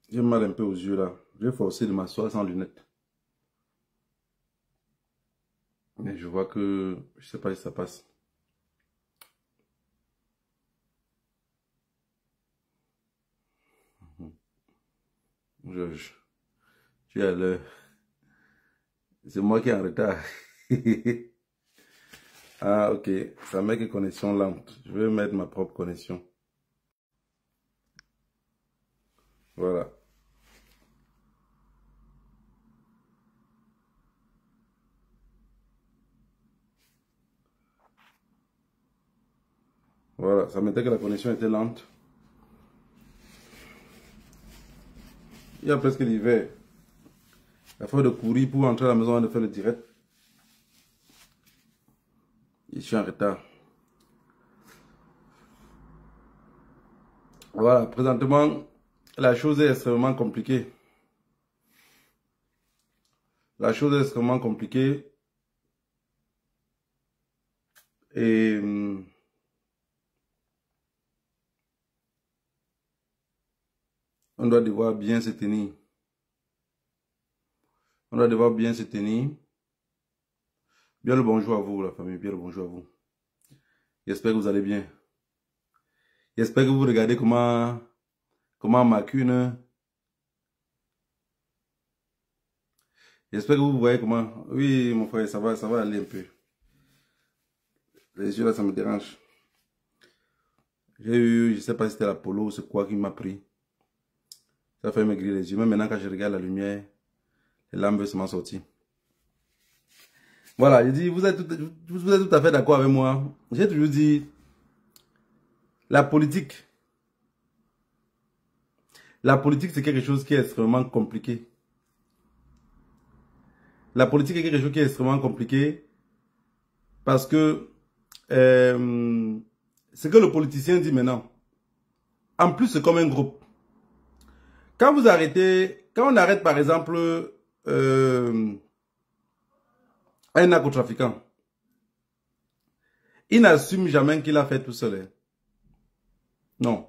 J'ai mal un peu aux yeux là. J'ai forcé de m'asseoir sans lunettes. Mais je vois que... Je sais pas si ça passe. Je suis à l'heure. C'est moi qui est en retard. Ah, ok. Ça met que connexion lente. Je vais mettre ma propre connexion. Voilà. Voilà. Ça mettait que la connexion était lente. Il y a presque l'hiver. La fois de courir pour entrer à la maison avant de faire le direct. Je suis en retard. Voilà. Présentement, la chose est extrêmement compliquée. La chose est extrêmement compliquée. Et... on doit devoir bien se tenir. On doit devoir bien se tenir. Bien le bonjour à vous, la famille. Bien le bonjour à vous. J'espère que vous allez bien. J'espère que vous regardez comment Macune. J'espère que vous voyez comment. Oui, mon frère, ça va aller un peu. Les yeux là, ça me dérange. J'ai eu, je sais pas si c'était l'Apollo ou c'est quoi qui m'a pris. Ça fait maigrir les yeux. Même maintenant, quand je regarde la lumière, les larmes veulent se m'en sortir. Voilà, je dis, vous êtes tout à fait d'accord avec moi. J'ai toujours dit, la politique, c'est quelque chose qui est extrêmement compliqué. La politique est quelque chose qui est extrêmement compliqué parce que ce que le politicien dit maintenant, en plus c'est comme un groupe. Quand on arrête par exemple un narcotrafiquant, il n'assume jamais qu'il a fait tout seul. Non.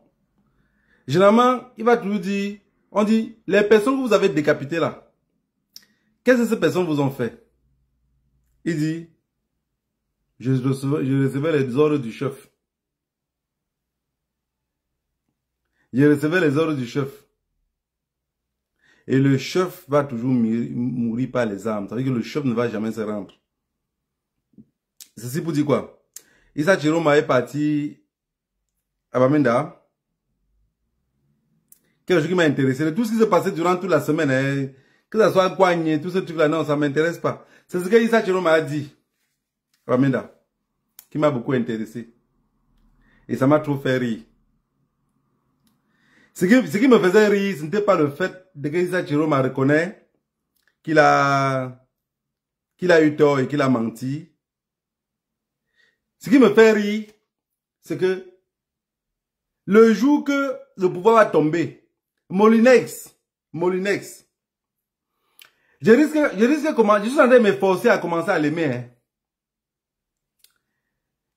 Généralement, il va toujours dire, on dit, les personnes que vous avez décapitées là, qu'est-ce que ces personnes vous ont fait? Il dit, je recevais les ordres du chef. Je recevais les ordres du chef. Et le chef va toujours mourir par les armes. Ça veut dire que le chef ne va jamais se rendre. Ceci pour dire quoi? Issa Chiroma est parti à Bamenda. Quelque chose qui m'a intéressé. Tout ce qui s'est passé durant toute la semaine, hein, que ce soit Kouagné, tout ce truc-là, non, ça ne m'intéresse pas. C'est ce que Issa Chiroma a dit à Bamenda, qui m'a beaucoup intéressé. Et ça m'a trop fait rire. Ce qui me faisait rire, ce n'était pas le fait de que Issa Chiroma reconnaît qu'il a eu tort et qu'il a menti. Ce qui me fait rire, c'est que le jour que le pouvoir va tomber, Molinex, je suis en train de me forcer à commencer à l'aimer. Hein.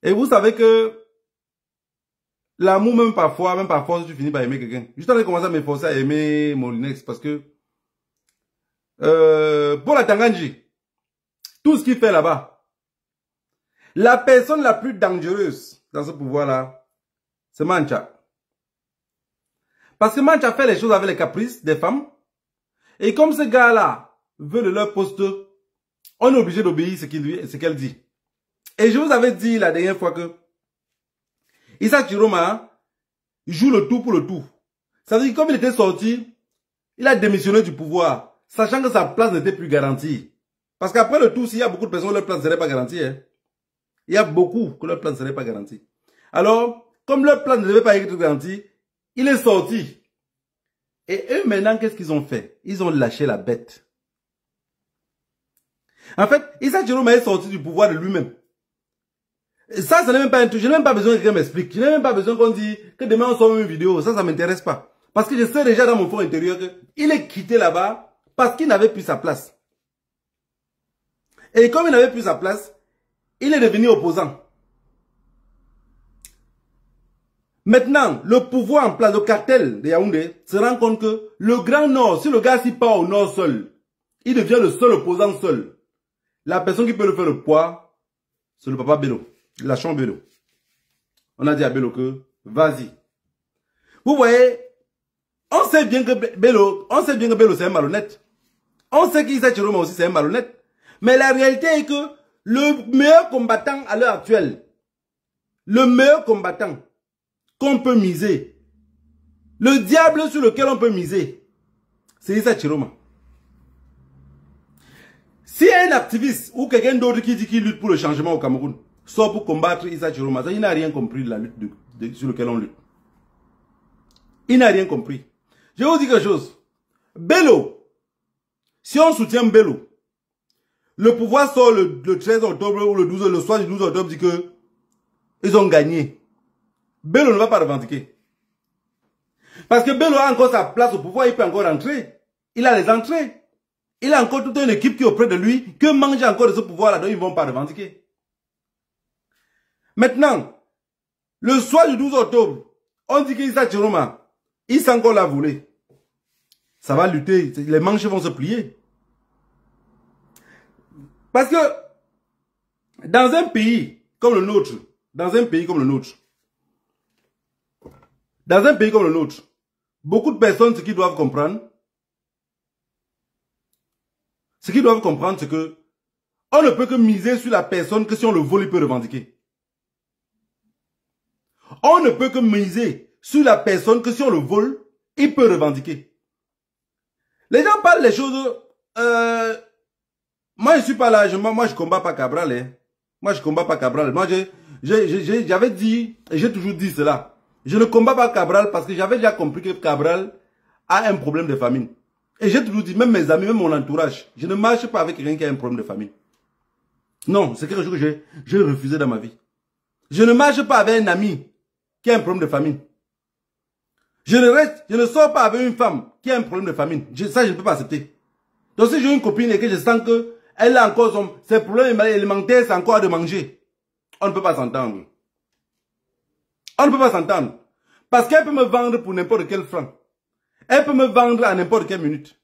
Et vous savez que l'amour, même parfois, tu finis par aimer quelqu'un. Je suis en train de commencer à me forcer à aimer Molinex parce que pour la Tanganji, tout ce qu'il fait là-bas, la personne la plus dangereuse dans ce pouvoir-là, c'est Mancha. Parce que Mancha fait les choses avec les caprices des femmes. Et comme ce gars-là veut de leur poste, on est obligé d'obéir ce qu'elle dit. Et je vous avais dit la dernière fois que Issa Chiroma joue le tout pour le tout. Ça veut dire que comme il était sorti, il a démissionné du pouvoir, sachant que sa place n'était plus garantie. Parce qu'après le tout, s'il y a beaucoup de personnes, leur place ne serait pas garantie. Hein. Il y a beaucoup que leur place ne serait pas garantie. Alors, comme leur place ne devait pas être garantie, il est sorti. Et eux, maintenant, qu'est-ce qu'ils ont fait? Ils ont lâché la bête. En fait, Issa Chiroma est sorti du pouvoir de lui-même. Ça n'est même pas un truc. Je n'ai même pas besoin que quelqu'un m'explique. Je n'ai même pas besoin qu'on dise que demain on sort une vidéo. Ça ne m'intéresse pas. Parce que je sais déjà dans mon fond intérieur qu'il est quitté là-bas parce qu'il n'avait plus sa place. Et comme il n'avait plus sa place, il est devenu opposant. Maintenant, le pouvoir en place, le cartel de Yaoundé, se rend compte que le Grand Nord, si le gars s'y part au Nord seul, il devient le seul opposant seul. La personne qui peut le faire le poids, c'est le papa Bello, Lachon Bello. On a dit à Bello que, vas-y. Vous voyez, on sait bien que Bello c'est un malhonnête. On sait qu'Issa Chiroma aussi c'est un malhonnête. Mais la réalité est que le meilleur combattant à l'heure actuelle, le meilleur combattant qu'on peut miser, le diable sur lequel on peut miser, c'est Issa Chiroma. Si un activiste ou quelqu'un d'autre qui dit qu'il lutte pour le changement au Cameroun sort pour combattre Issa Chiroma, il n'a rien compris de la lutte sur laquelle on lutte. Il n'a rien compris. Je vais vous dire quelque chose. Bello, si on soutient Bello, le pouvoir sort le 13 octobre ou le soir du 12 octobre dit que ils ont gagné. Bello ne va pas revendiquer. Parce que Bello a encore sa place au pouvoir, il peut encore rentrer. Il a les entrées. Il a encore toute une équipe qui est auprès de lui, que mange encore de ce pouvoir-là, donc ils ne vont pas revendiquer. Maintenant, le soir du 12 octobre, on dit qu'Issa Chiroma, il s'est encore la volée. Ça va lutter, les manches vont se plier. Parce que, dans un pays comme le nôtre, beaucoup de personnes, ce qu'ils doivent comprendre, c'est que on ne peut que miser sur la personne que si on le vole, il peut revendiquer. On ne peut que miser sur la personne que si on le vole, il peut revendiquer. Les gens parlent des choses... moi, je suis pas là. Moi, je combats pas Cabral. Hein. Moi, je combats pas Cabral. Moi, j'avais dit, et j'ai toujours dit cela. Je ne combats pas Cabral parce que j'avais déjà compris que Cabral a un problème de famine. Et j'ai toujours dit, même mes amis, même mon entourage, je ne marche pas avec quelqu'un qui a un problème de famine. Non, c'est quelque chose que j'ai refusé dans ma vie. Je ne marche pas avec un ami qui a un problème de famine. Je ne sors pas avec une femme qui a un problème de famine. Ça, je ne peux pas accepter. Donc si j'ai une copine et que je sens que elle a encore ses problèmes alimentaires, c'est encore de manger, on ne peut pas s'entendre. On ne peut pas s'entendre. Parce qu'elle peut me vendre pour n'importe quel franc. Elle peut me vendre à n'importe quelle minute.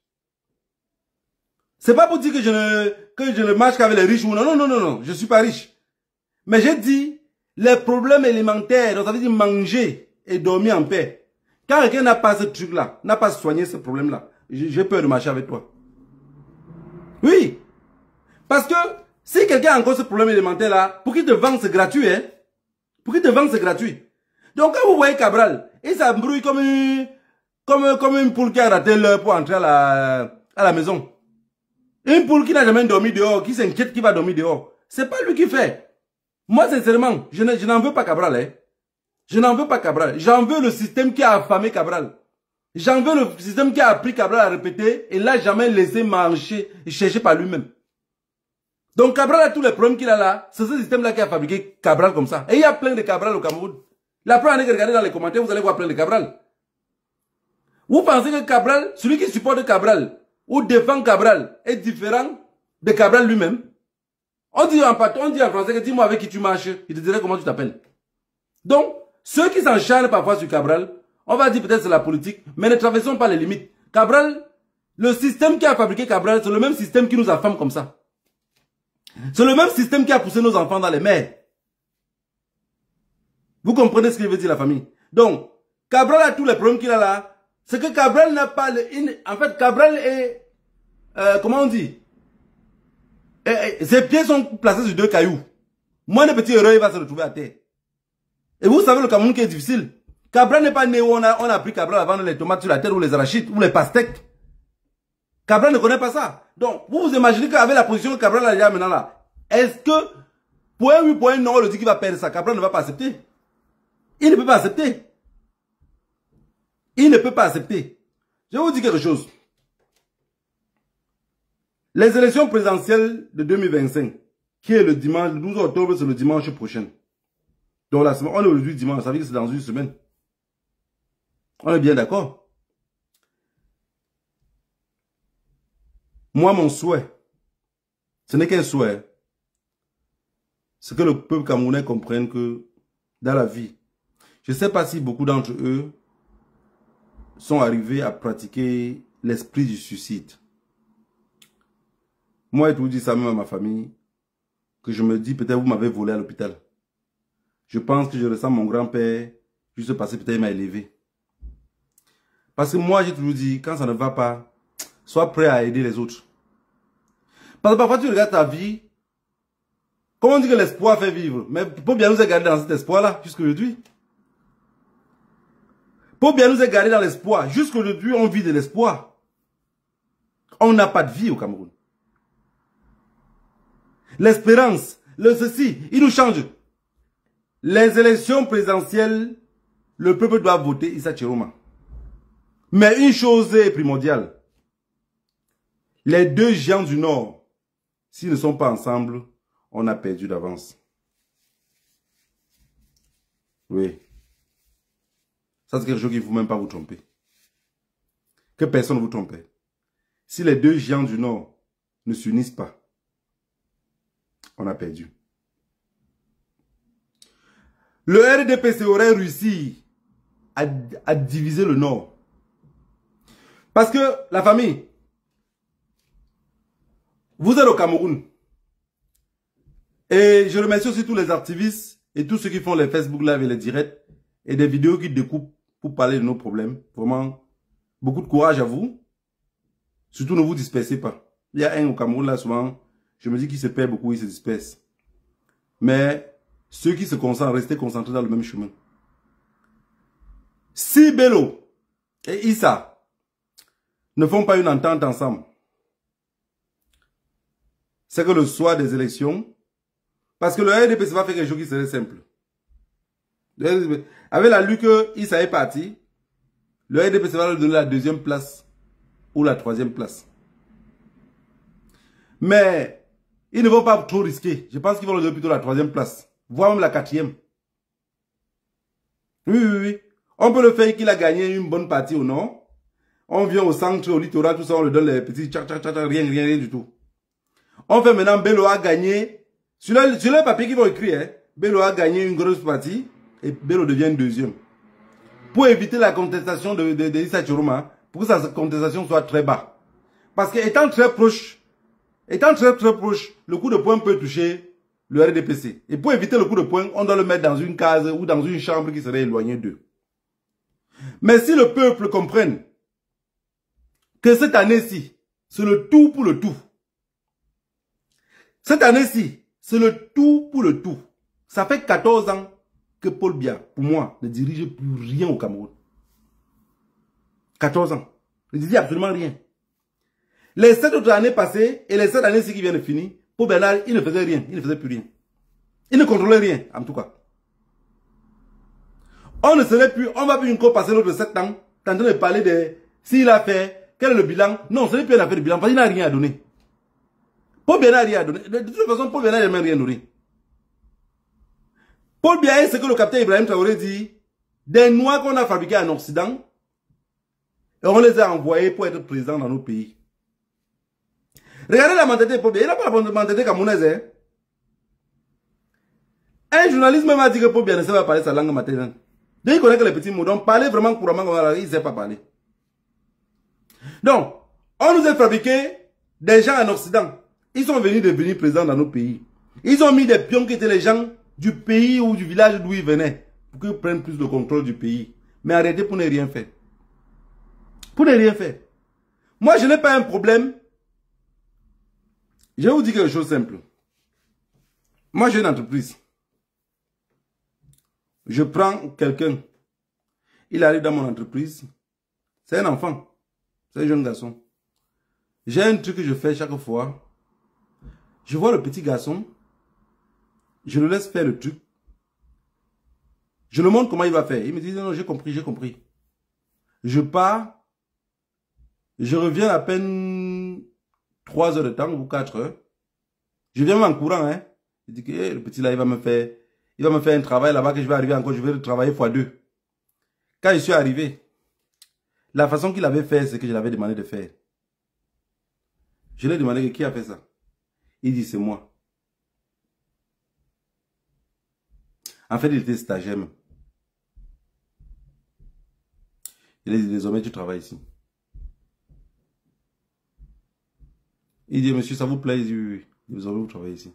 C'est pas pour dire que je ne marche qu'avec les riches ou non. Non. Je suis pas riche. Mais j'ai dit, les problèmes alimentaires, donc ça veut dire manger et dormir en paix. Quand quelqu'un n'a pas ce truc-là, n'a pas soigné ce problème-là, j'ai peur de marcher avec toi. Oui. Parce que si quelqu'un a encore ce problème alimentaire-là, pour qu'il te vende, c'est gratuit. Hein? Pour qu'il te vende, c'est gratuit. Donc quand vous voyez Cabral, il s'embrouille comme une poule qui a raté l'heure pour entrer à la maison. Une poule qui n'a jamais dormi dehors, qui s'inquiète qui va dormir dehors. C'est pas lui qui fait. Moi, sincèrement, je n'en veux pas Cabral. Hein. Je n'en veux pas Cabral. J'en veux le système qui a affamé Cabral. J'en veux le système qui a appris Cabral à répéter et l'a jamais laissé marcher et chercher par lui-même. Donc Cabral a tous les problèmes qu'il a là. C'est ce système-là qui a fabriqué Cabral comme ça. Et il y a plein de Cabral au Cameroun. La première année que regardez dans les commentaires, vous allez voir plein de Cabral. Vous pensez que Cabral, celui qui supporte Cabral ou défend Cabral est différent de Cabral lui-même? On dit en français que dis-moi avec qui tu marches, il te dirait comment tu t'appelles. Donc, ceux qui s'encharnent parfois sur Cabral, on va dire peut-être c'est la politique, mais ne traversons pas les limites. Cabral, le système qui a fabriqué Cabral, c'est le même système qui nous affame comme ça. C'est le même système qui a poussé nos enfants dans les mers. Vous comprenez ce que veut dire la famille? Donc, Cabral a tous les problèmes qu'il a là. C'est que Cabral n'a pas en fait, Cabral est... comment on dit? Ses pieds sont placés sur deux cailloux. Moi, le petit heureux, il va se retrouver à terre. Et vous savez le Cameroun qui est difficile. Cabral n'est pas né où on a pris Cabral à vendre les tomates sur la terre ou les arachides ou les pastèques. Cabral ne connaît pas ça. Donc, vous imaginez qu'avec la position que Cabral a déjà maintenant là, est-ce que, pour un oui, pour un non, on le dit qu'il va perdre ça, Cabral ne va pas accepter. Il ne peut pas accepter. Il ne peut pas accepter. Je vais vous dire quelque chose. Les élections présidentielles de 2025, qui est le dimanche, le 12 octobre, c'est le dimanche prochain. Donc la semaine, on est aujourd'hui dimanche, ça veut dire que c'est dans une semaine. On est bien d'accord? Moi, mon souhait, ce n'est qu'un souhait. C'est que le peuple camerounais comprenne que dans la vie, Je ne sais pas si beaucoup d'entre eux sont arrivés à pratiquer l'esprit du suicide. Moi, je vous dis ça même à ma famille, que je me dis, peut-être vous m'avez volé à l'hôpital. Je pense que je ressens mon grand-père, juste parce que peut-être il m'a élevé. Parce que moi, j'ai toujours dit, quand ça ne va pas, sois prêt à aider les autres. Parce que parfois, tu regardes ta vie, comment on dit que l'espoir fait vivre? Mais pour bien nous garder dans cet espoir-là, jusqu'aujourd'hui. Pour bien nous garder dans l'espoir, jusqu'aujourd'hui, on vit de l'espoir. On n'a pas de vie au Cameroun. L'espérance, le ceci, il nous change. Les élections présidentielles, le peuple doit voter Issa Chiroma. Mais une chose est primordiale. Les deux géants du Nord, s'ils ne sont pas ensemble, on a perdu d'avance. Oui. Ça, c'est quelque chose qu'il ne faut même pas vous tromper. Que personne ne vous trompe. Si les deux géants du Nord ne s'unissent pas, on a perdu. Le RDPC aurait réussi à diviser le Nord. Parce que la famille, vous êtes au Cameroun. Et je remercie aussi tous les activistes et tous ceux qui font les Facebook Live et les directs et des vidéos qui découpent pour parler de nos problèmes. Vraiment, beaucoup de courage à vous. Surtout, ne vous dispersez pas. Il y a un au Cameroun là, souvent, je me dis qu'il se perd beaucoup, il se disperse. Mais ceux qui se concentrent, restez concentrés dans le même chemin. Si Bello et Issa ne font pas une entente ensemble, c'est que le soir des élections, parce que le RDPC va faire quelque chose qui serait simple. Avec la lutte que Issa est parti, le RDPC va lui donner la deuxième place ou la troisième place. Mais ils ne vont pas trop risquer. Je pense qu'ils vont lui donner plutôt la troisième place, voire même la quatrième. Oui, oui, oui. On peut le faire qu'il a gagné une bonne partie au nord. On vient au centre, au littoral, tout ça, on lui donne les petits rien du tout. On fait maintenant, Bello a gagné. Sur le papier qu'ils vont écrire, hein, Bello a gagné une grosse partie et Bello devient deuxième. Pour éviter la contestation de Issa Chiroma, pour que sa contestation soit très bas. Parce qu'étant très proche, le coup de poing peut toucher le RDPC. Et pour éviter le coup de poing, on doit le mettre dans une case ou dans une chambre qui serait éloignée d'eux. Mais si le peuple comprenne que cette année-ci, c'est le tout pour le tout. Cette année-ci, c'est le tout pour le tout. Ça fait 14 ans que Paul Biya, pour moi, ne dirige plus rien au Cameroun. 14 ans. Ne dirige absolument rien. Les 7 autres années passées et les 7 années-ci qui viennent de finir, Paul Biya, il ne faisait rien. Il ne faisait plus rien. Il ne contrôlait rien, en tout cas. On ne serait plus, on va plus encore passer l'autre 7 ans, en train de parler de s'il a fait, quel est le bilan. Non, ce n'est plus une affaire de bilan, parce qu'il n'a rien à donner. Paul Biya n'a rien à donner. De toute façon, Paul Biya n'a jamais rien donné. Paul Biya est ce que le capitaine Ibrahim Traoré dit, des noix qu'on a fabriquées en Occident, et on les a envoyés pour être présents dans nos pays. Regardez la mentalité de Paul Biya, il n'a pas la mentalité camerounaise. Hein? Un journaliste m'a dit que Paul Biya ne sait pas parler sa langue maternelle. Donc il connaît que les petits mots, donc parler vraiment couramment comme ça, il ne sait pas parler. Donc, on nous a fabriqué des gens en Occident. Ils sont venus devenir présents dans nos pays. Ils ont mis des pions qui étaient les gens du pays ou du village d'où ils venaient. Pour qu'ils prennent plus de contrôle du pays. Mais arrêtez pour ne rien faire. Pour ne rien faire. Moi, je n'ai pas un problème. Je vais vous dire quelque chose de simple. Moi, j'ai une entreprise. Je prends quelqu'un. Il arrive dans mon entreprise. C'est un enfant. C'est un jeune garçon. J'ai un truc que je fais chaque fois. Je vois le petit garçon. Je le laisse faire le truc. Je le montre comment il va faire. Il me dit, non, j'ai compris, j'ai compris. Je pars. Je reviens à peine 3 heures de temps ou 4 heures. Je viens même en courant. Hein. Je dis que le petit là, il va me faire un travail là-bas que je vais arriver encore. Je vais travailler x2. Quand je suis arrivé, la façon qu'il avait fait, c'est que je l'avais demandé de faire. Je lui ai demandé qui a fait ça. Il dit, c'est moi. En fait, il était stagiaire. Et désormais, tu travailles ici. Il dit, monsieur, ça vous plaît? Il dit, oui, oui. Désormais, vous travaillez ici.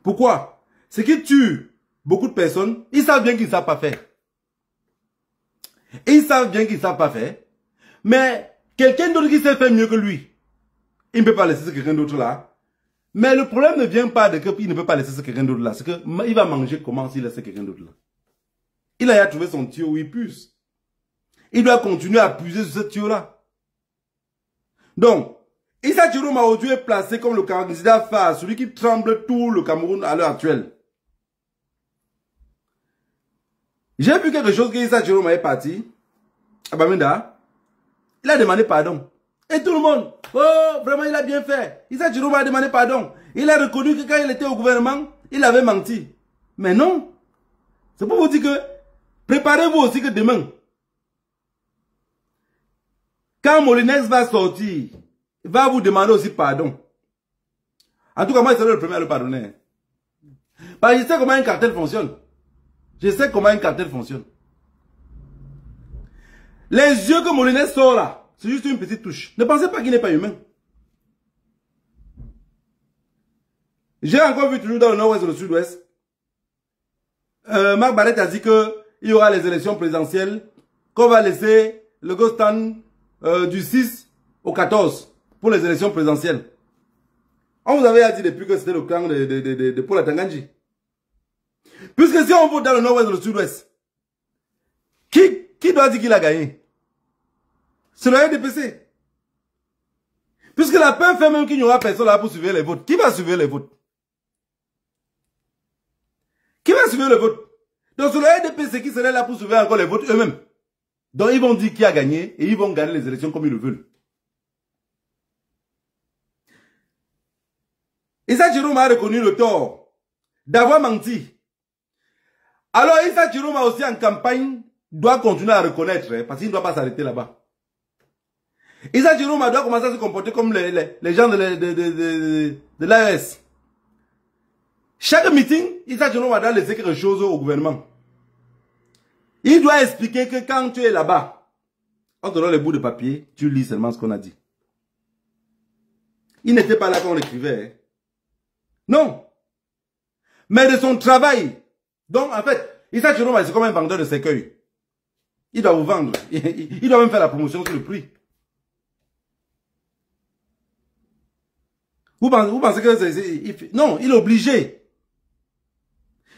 Pourquoi? Ce qui tue beaucoup de personnes, ils savent bien qu'ils ne savent pas faire. Ils savent bien qu'ils ne savent pas faire. Mais quelqu'un d'autre qui sait faire mieux que lui, il ne peut pas laisser ce quelqu'un d'autre là. Mais le problème ne vient pas de qu'il ne peut pas laisser ce quelqu'un d'autre là. C'est qu'il va manger comment s'il laisse quelqu'un d'autre là. Il a trouvé son tuyau où il puise. Il doit continuer à puiser sur ce tuyau là. Donc, Issa Chiroma Ojo est placé comme le candidat phare, celui qui tremble tout le Cameroun à l'heure actuelle. J'ai vu quelque chose que Issa Chiroma est parti à Bamenda. Il a demandé pardon. Et tout le monde, oh, vraiment, il a bien fait. Issa Chiroma a demandé pardon. Il a reconnu que quand il était au gouvernement, il avait menti. Mais non. C'est pour vous dire que, préparez-vous aussi que demain, quand Molinex va sortir, il va vous demander aussi pardon. En tout cas, moi, je serai le premier à le pardonner. Parce que je sais comment un cartel fonctionne. Je sais comment un cartel fonctionne. Les yeux que Molinex sort là, c'est juste une petite touche. Ne pensez pas qu'il n'est pas humain. J'ai encore vu toujours dans le nord-ouest et le sud-ouest. Marc Barrett a dit qu'il y aura les élections présidentielles, qu'on va laisser le ghost stand du 6 au 14 pour les élections présidentielles. On vous avait dit depuis que c'était le clan de Paul Atanganji. Puisque si on vote dans le nord-ouest et le sud-ouest, qui doit dire qu'il a gagné? C'est le RDPC. Puisque la peur fait même qu'il n'y aura personne là pour suivre les votes. Qui va suivre les votes? Qui va suivre le vote? Donc c'est le RDPC qui serait là pour suivre encore les votes eux-mêmes. Donc ils vont dire qui a gagné et ils vont gagner les élections comme ils le veulent. Issa Chiroma a reconnu le tort d'avoir menti. Alors Issa Chiroma aussi en campagne doit continuer à reconnaître parce qu'il ne doit pas s'arrêter là-bas. Issa Chiroma doit commencer à se comporter comme les gens de l'AES. Chaque meeting, Issa Chiroma doit laisser quelque chose au gouvernement. Il doit expliquer que quand tu es là-bas, on te donne les bouts de papier, tu lis seulement ce qu'on a dit. Il n'était pas là quand on l'écrivait. Non. Mais de son travail. Donc, en fait, Issa Chiroma, c'est comme un vendeur de cercueil. Il doit vous vendre. Il doit même faire la promotion sur le prix. Vous pensez que c'est... Non, il est obligé.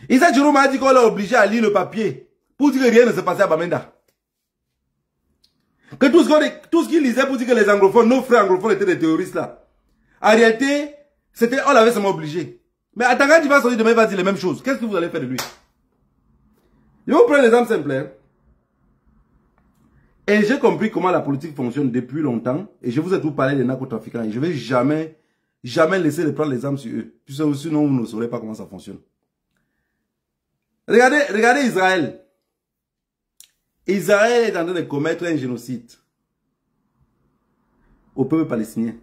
Issa Chiroma a dit qu'on l'a obligé à lire le papier pour dire que rien ne se passait à Bamenda. Que tout ce qu'il lisait pour dire que les anglophones, nos frères anglophones étaient des terroristes là. En réalité, on l'avait seulement obligé. Mais Atanganji il va sortir demain, il va dire les mêmes choses. Qu'est-ce que vous allez faire de lui? Je vais vous prendre l'exemple simple. Hein? Et j'ai compris comment la politique fonctionne depuis longtemps. Et je vous ai tout parlé des narcotrafiquants. Et je ne vais jamais laisser les prendre l'exemple sur eux. Sinon, vous ne saurez pas comment ça fonctionne. Regardez Israël. Israël est en train de commettre un génocide au peuple palestinien.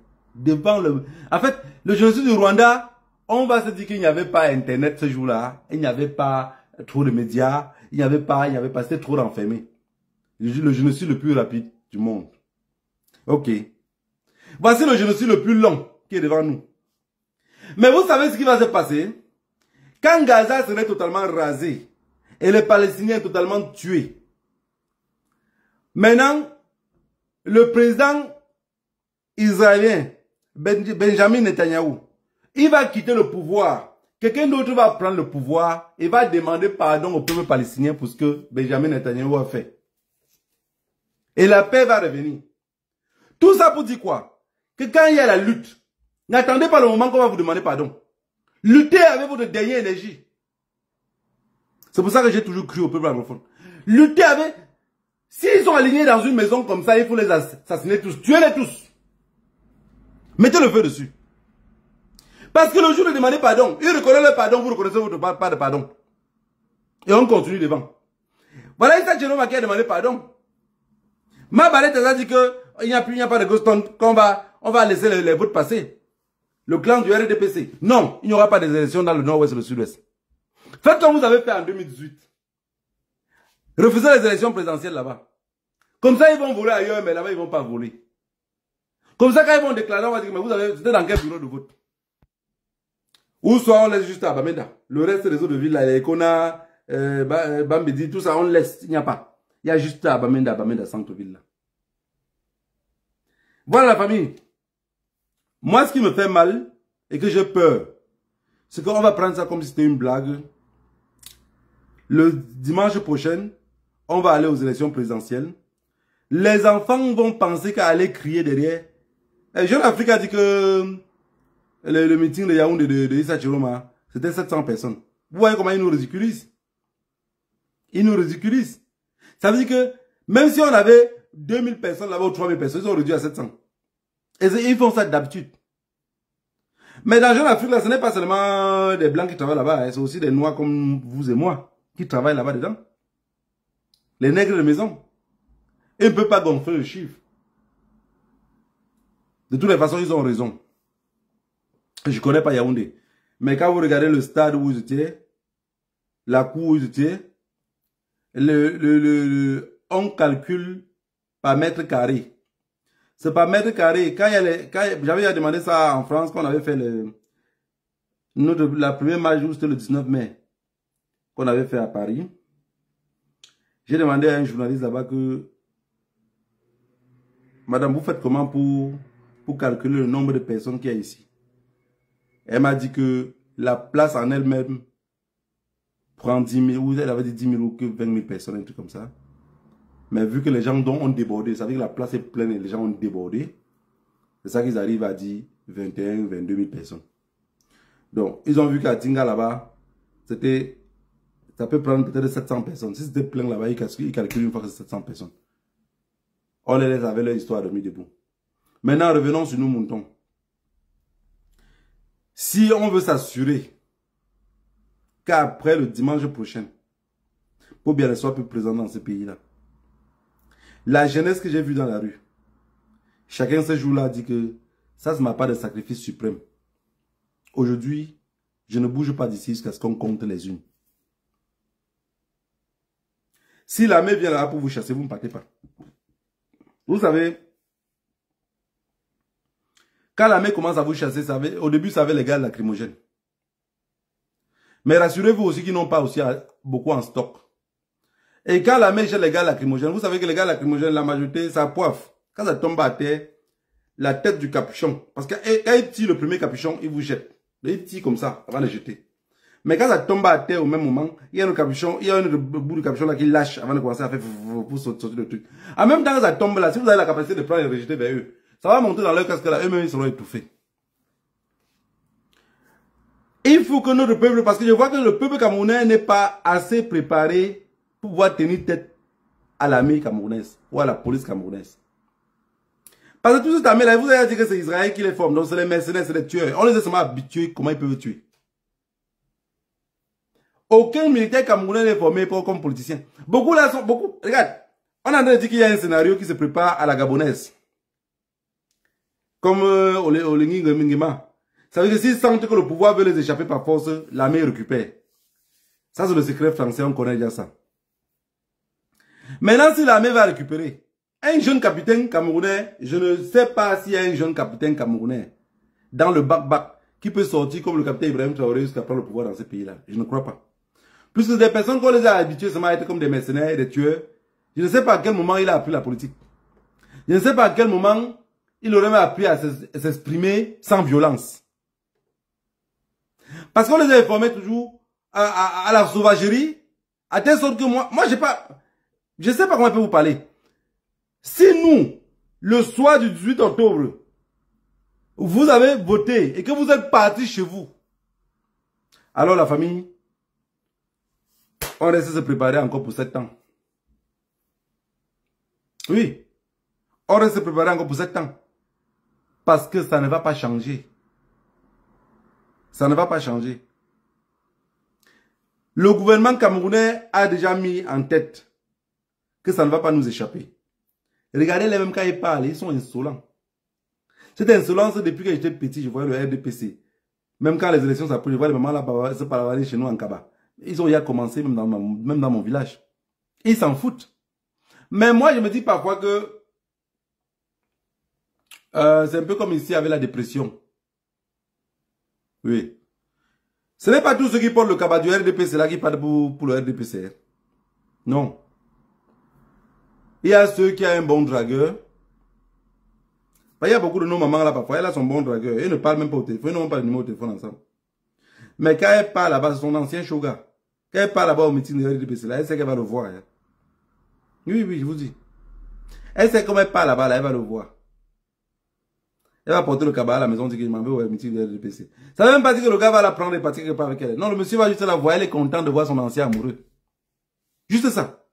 En fait, le génocide du Rwanda, on va se dire qu'il n'y avait pas Internet ce jour-là. Il n'y avait pas trop de médias. Il n'y avait pas, c'était trop renfermé. Le génocide le plus rapide du monde. Ok. Voici le génocide le plus long qui est devant nous. Mais vous savez ce qui va se passer? Quand Gaza serait totalement rasé et les Palestiniens totalement tués, maintenant, le président israélien, Benjamin Netanyahu, il va quitter le pouvoir. Quelqu'un d'autre va prendre le pouvoir et va demander pardon au peuple palestinien pour ce que Benjamin Netanyahu a fait. Et la paix va revenir. Tout ça pour dire quoi? Que quand il y a la lutte, n'attendez pas le moment qu'on va vous demander pardon. Luttez avec votre dernière énergie. C'est pour ça que j'ai toujours cru au peuple anglophone. Luttez avec... S'ils sont alignés dans une maison comme ça, il faut les assassiner tous. Tuez-les tous. Mettez le feu dessus. Parce que le jour de demander pardon, ils reconnaissent le pardon, vous reconnaissez votre pas de pardon. Et on continue devant. Voilà Issa Chiroma qui a demandé pardon. Ma Barrett a dit qu'il n'y a pas de ghost town, qu'on va laisser les votes passer. Le clan du RDPC. Non, il n'y aura pas d'élections dans le nord-ouest et le sud-ouest. Faites comme vous avez fait en 2018. Refusez les élections présidentielles là-bas. Comme ça, ils vont voler ailleurs, mais là-bas, ils ne vont pas voler. Comme ça, quand ils vont déclarer, on va dire, mais vous avez, c'était dans quel bureau de vote? Ou soit on laisse juste à Bamenda. Le reste des autres villes, là, les Kona, Bambedi, tout ça, on laisse. Il n'y a pas. Il y a juste à Bamenda, centre-ville, là. Voilà la famille. Moi, ce qui me fait mal, et que j'ai peur, c'est qu'on va prendre ça comme si c'était une blague. Le dimanche prochain, on va aller aux élections présidentielles. Les enfants vont penser qu'à aller crier derrière. Jeune Afrique a dit que le meeting de Yaoundé de Issa Chiroma, c'était 700 personnes. Vous voyez comment ils nous ridiculisent? Ils nous ridiculisent. Ça veut dire que même si on avait 2000 personnes là-bas ou 3000 personnes, ils ont réduit à 700. Et ils font ça d'habitude. Mais dans Jeune Afrique, là, ce n'est pas seulement des blancs qui travaillent là-bas, c'est aussi des noirs comme vous et moi qui travaillent là-bas dedans. Les nègres de maison. Ils ne peuvent pas gonfler le chiffre. De toutes les façons, ils ont raison. Je ne connais pas Yaoundé. Mais quand vous regardez le stade où ils étaient, la cour où ils étaient, on calcule par mètre carré. C'est par mètre carré. J'avais demandé ça en France, quand on avait fait la première match, c'était le 19 mai, qu'on avait fait à Paris. J'ai demandé à un journaliste là-bas que, madame, vous faites comment pour calculer le nombre de personnes qu'il y a ici? Elle m'a dit que la place en elle-même prend 10 000, ou elle avait dit 10 000 ou que 20 000 personnes, un truc comme ça. Mais vu que les gens ont débordé, ça veut dire que la place est pleine et les gens ont débordé, c'est ça qu'ils arrivent à dire 21 ou 22 000 personnes. Donc, ils ont vu qu'à Tinga là-bas, ça peut prendre peut-être 700 personnes. Si c'était plein là-bas, ils calculent une fois que c'est 700 personnes. On les laisse avec leur histoire de mis debout. Maintenant, revenons sur nous, moutons. Si on veut s'assurer qu'après le dimanche prochain, pour bien soit plus présent dans ce pays-là, la jeunesse que j'ai vue dans la rue, chacun ce jour-là dit que ça ne m'a pas de sacrifice suprême. Aujourd'hui, je ne bouge pas d'ici jusqu'à ce qu'on compte les unes. Si l'armée vient là pour vous chasser, vous ne partez pas. Vous savez, quand l'armée commence à vous chasser, au début, ça avait les gaz lacrymogènes. Mais rassurez-vous aussi qu'ils n'ont pas aussi beaucoup en stock. Et quand l'armée jette les gaz lacrymogènes, vous savez que les gaz lacrymogènes, la majorité, ça poiffe. Quand ça tombe à terre, la tête du capuchon, parce que quand il tire le premier capuchon, il vous jette. Il tire comme ça, avant de jeter. Mais quand ça tombe à terre au même moment, il y a un capuchon, il y a un bout du capuchon là qui lâche avant de commencer à faire pour sortir le truc. En même temps que ça tombe là, si vous avez la capacité de prendre et de rejeter vers eux, ça va monter dans leur casque là, eux-mêmes ils seront étouffés. Il faut que notre peuple, parce que je vois que le peuple camerounais n'est pas assez préparé pour pouvoir tenir tête à l'armée camerounaise ou à la police camerounaise. Parce que tout cette armée là, vous avez dit que c'est Israël qui les forme, donc c'est les mercenaires, c'est les tueurs. On les a seulement habitués comment ils peuvent tuer. Aucun militaire camerounais n'est formé comme politicien. Beaucoup là sont, regarde, on a dit qu'il y a un scénario qui se prépare à la gabonaise. Comme Olengi Ngema. Ça veut dire que s'ils sentent que le pouvoir veut les échapper par force, l'armée récupère. Ça c'est le secret français, on connaît déjà ça. Maintenant, si l'armée va récupérer, un jeune capitaine camerounais, je ne sais pas s'il y a un jeune capitaine camerounais dans le bac-bac qui peut sortir comme le capitaine Ibrahim Traoré jusqu'à prendre le pouvoir dans ce pays-là. Je ne crois pas. Puisque des personnes qu'on les a habituées seulement à être comme des mercenaires et des tueurs, je ne sais pas à quel moment il a appris la politique. Je ne sais pas à quel moment il aurait même appris à s'exprimer sans violence. Parce qu'on les a formés toujours à la sauvagerie, à telle sorte que moi j'ai pas, je ne sais pas comment je peux vous parler. Si nous, le soir du 18 octobre, vous avez voté et que vous êtes parti chez vous, alors la famille, on reste se préparer encore pour 7 ans. Oui, on reste se préparer encore pour 7 ans. Parce que ça ne va pas changer. Ça ne va pas changer. Le gouvernement camerounais a déjà mis en tête que ça ne va pas nous échapper. Regardez les mêmes quand ils parlent, ils sont insolents. Cette insolence, depuis que j'étais petit, je voyais le RDPC. Même quand les élections s'approchent, je vois les mamans là se parler chez nous en Kaba. Ils ont déjà commencé, même dans mon village. Ils s'en foutent. Mais moi, je me dis parfois que c'est un peu comme ici avec la dépression. Oui. Ce n'est pas tous ceux qui portent le cabas du RDPC là qui partent pour le RDPC. Non. Il y a ceux qui ont un bon dragueur. Il y a beaucoup de nos mamans là parfois, elle a son bon dragueur. Ils ne parlent même pas au téléphone, ils n'ont pas le numéro de téléphone ensemble. Mais quand elle part là-bas, c'est son ancien shoga. Quand elle part là-bas au meeting de RDPC là, elle sait qu'elle va le voir. Hein. Oui, oui, je vous dis. Elle sait comment elle part là-bas, là, elle va le voir. Elle va porter le cabas à la maison, dit qu'il m'en veut au meeting de RDPC. Ça ne veut même pas dire que le gars va la prendre et partir quelque part avec elle. Non, le monsieur va juste la voir, elle est contente de voir son ancien amoureux. Juste ça.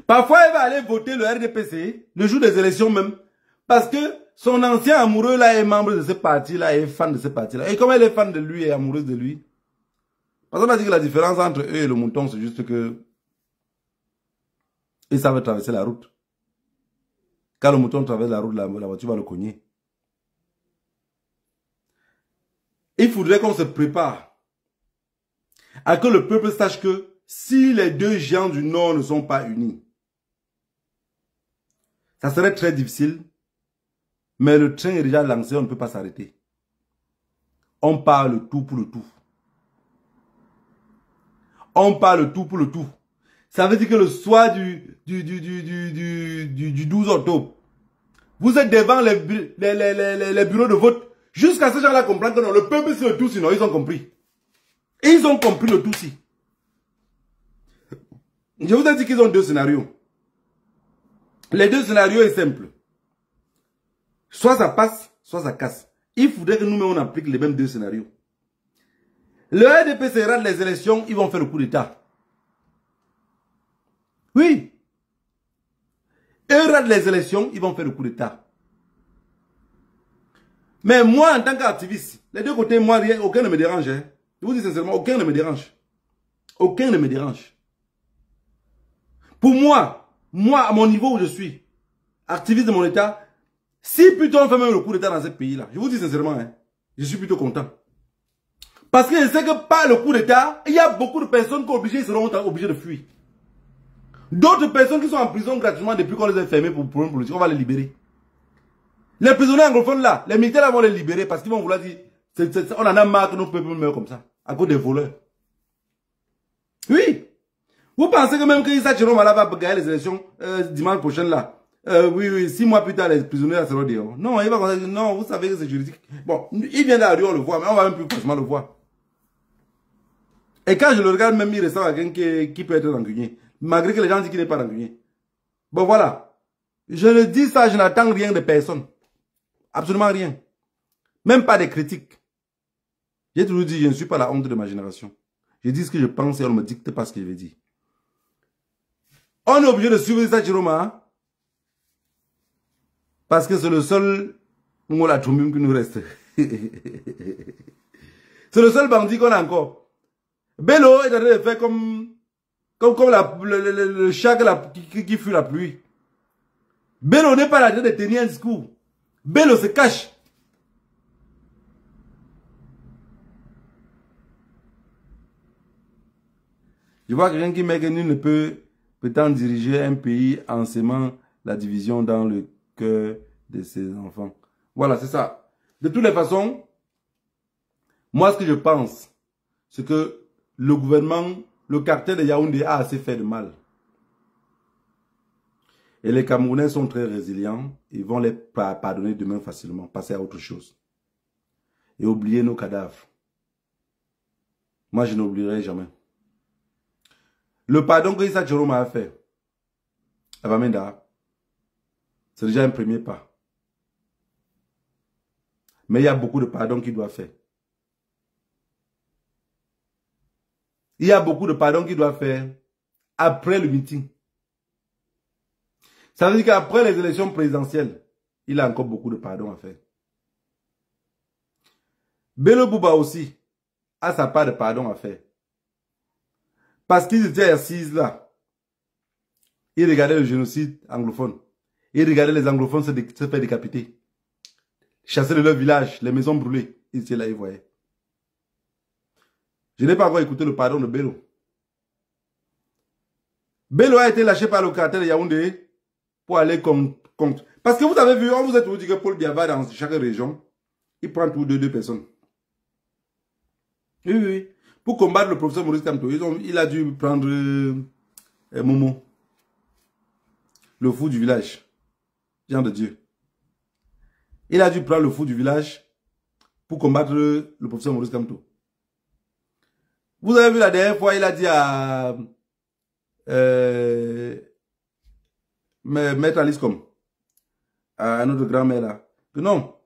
Parfois, elle va aller voter le RDPC, le jour des élections même, parce que son ancien amoureux là est membre de ce parti-là, est fan de ce parti-là. Et comme elle est fan de lui et amoureuse de lui, parce qu'on a dit que la différence entre eux et le mouton, c'est juste que ils savent traverser la route. Quand le mouton traverse la route, la voiture va le cogner. Il faudrait qu'on se prépare à que le peuple sache que si les deux géants du Nord ne sont pas unis, ça serait très difficile, mais le train est déjà lancé, on ne peut pas s'arrêter. On parle le tout pour le tout. On parle le tout pour le tout. Ça veut dire que le soir du 12 octobre, vous êtes devant les bureaux de vote, jusqu'à ce gens-là comprennent que non, le peuple c'est le tout, sinon ils ont compris. Et ils ont compris le tout si. Je vous ai dit qu'ils ont deux scénarios. Les deux scénarios est simple. Soit ça passe, soit ça casse. Il faudrait que nous-mêmes on applique les mêmes deux scénarios. Le RDPC rate les élections, ils vont faire le coup d'État. Oui. Eux ratent les élections, ils vont faire le coup d'État. Mais moi, en tant qu'activiste, les deux côtés, moi, rien, aucun ne me dérange. Hein. Je vous dis sincèrement, aucun ne me dérange. Aucun ne me dérange. Pour moi, à mon niveau où je suis, activiste de mon État, si plutôt on fait même le coup d'État dans ce pays-là, je vous dis sincèrement, hein, je suis plutôt content. Parce que je sais que par le coup d'État, il y a beaucoup de personnes qui seront obligées de fuir. D'autres personnes qui sont en prison gratuitement depuis qu'on les a fermés pour problème politique, on va les libérer. Les prisonniers anglophones là, les militaires là vont les libérer parce qu'ils vont vouloir dire, on en a marre que notre peuple meurt comme ça, à cause des voleurs. Oui. Vous pensez que même que Issa Chiroma là va gagner les élections dimanche prochain là, oui, 6 mois plus tard, les prisonniers là seront dehors. Non, il va dire, non, vous savez que c'est juridique. Bon, il vient de la rue, on le voit, mais on va même plus forcément le voir. Et quand je le regarde, même il ressemble à quelqu'un qui peut être rancunier. Malgré que les gens disent qu'il n'est pas rancunier. Bon, voilà. Je le dis ça, je n'attends rien de personne. Absolument rien. Même pas des critiques. J'ai toujours dit, je ne suis pas la honte de ma génération. Je dis ce que je pense et on ne me dicte pas ce que je vais dire. On est obligé de suivre ça, Chiroma. Parce que c'est le seul Moula Toumim qui nous reste. C'est le seul bandit qu'on a encore. Bello est en train de faire comme le chat qui fuit la pluie. Bello n'est pas là de tenir un discours. Bello se cache. Je vois quelqu'un qui met que nul ne peut prétendre diriger un pays en sémant la division dans le cœur de ses enfants. Voilà, c'est ça. De toutes les façons, moi ce que je pense, c'est que le gouvernement, le cartel de Yaoundé a assez fait de mal. Et les Camerounais sont très résilients. Ils vont les pardonner demain facilement, passer à autre chose. Et oublier nos cadavres. Moi, je n'oublierai jamais. Le pardon que Issa Chiroma a fait à Bamenda, c'est déjà un premier pas. Mais il y a beaucoup de pardons qu'il doit faire. Il y a beaucoup de pardons qu'il doit faire après le meeting. Ça veut dire qu'après les élections présidentielles, il a encore beaucoup de pardons à faire. Bello Bouba aussi a sa part de pardon à faire. Parce qu'ils étaient assis là. Ils regardaient le génocide anglophone. Ils regardaient les anglophones se faire décapiter. Chasser de leur village, les maisons brûlées. Ils étaient là, ils voyaient. Je n'ai pas encore écouté le pardon de Bello. Bello a été lâché par le cartel de Yaoundé pour aller contre. Parce que vous avez vu, on vous a toujours dit que Paul Biya va dans chaque région, il prend tout deux personnes. Oui, oui, oui. Pour combattre le professeur Maurice Kamto, il a dû prendre Momo, le fou du village, Jean de Dieu. Il a dû prendre le fou du village pour combattre le professeur Maurice Kamto. Vous avez vu la dernière fois, il a dit à Maître Alice Kom, à notre grand-mère là, que non,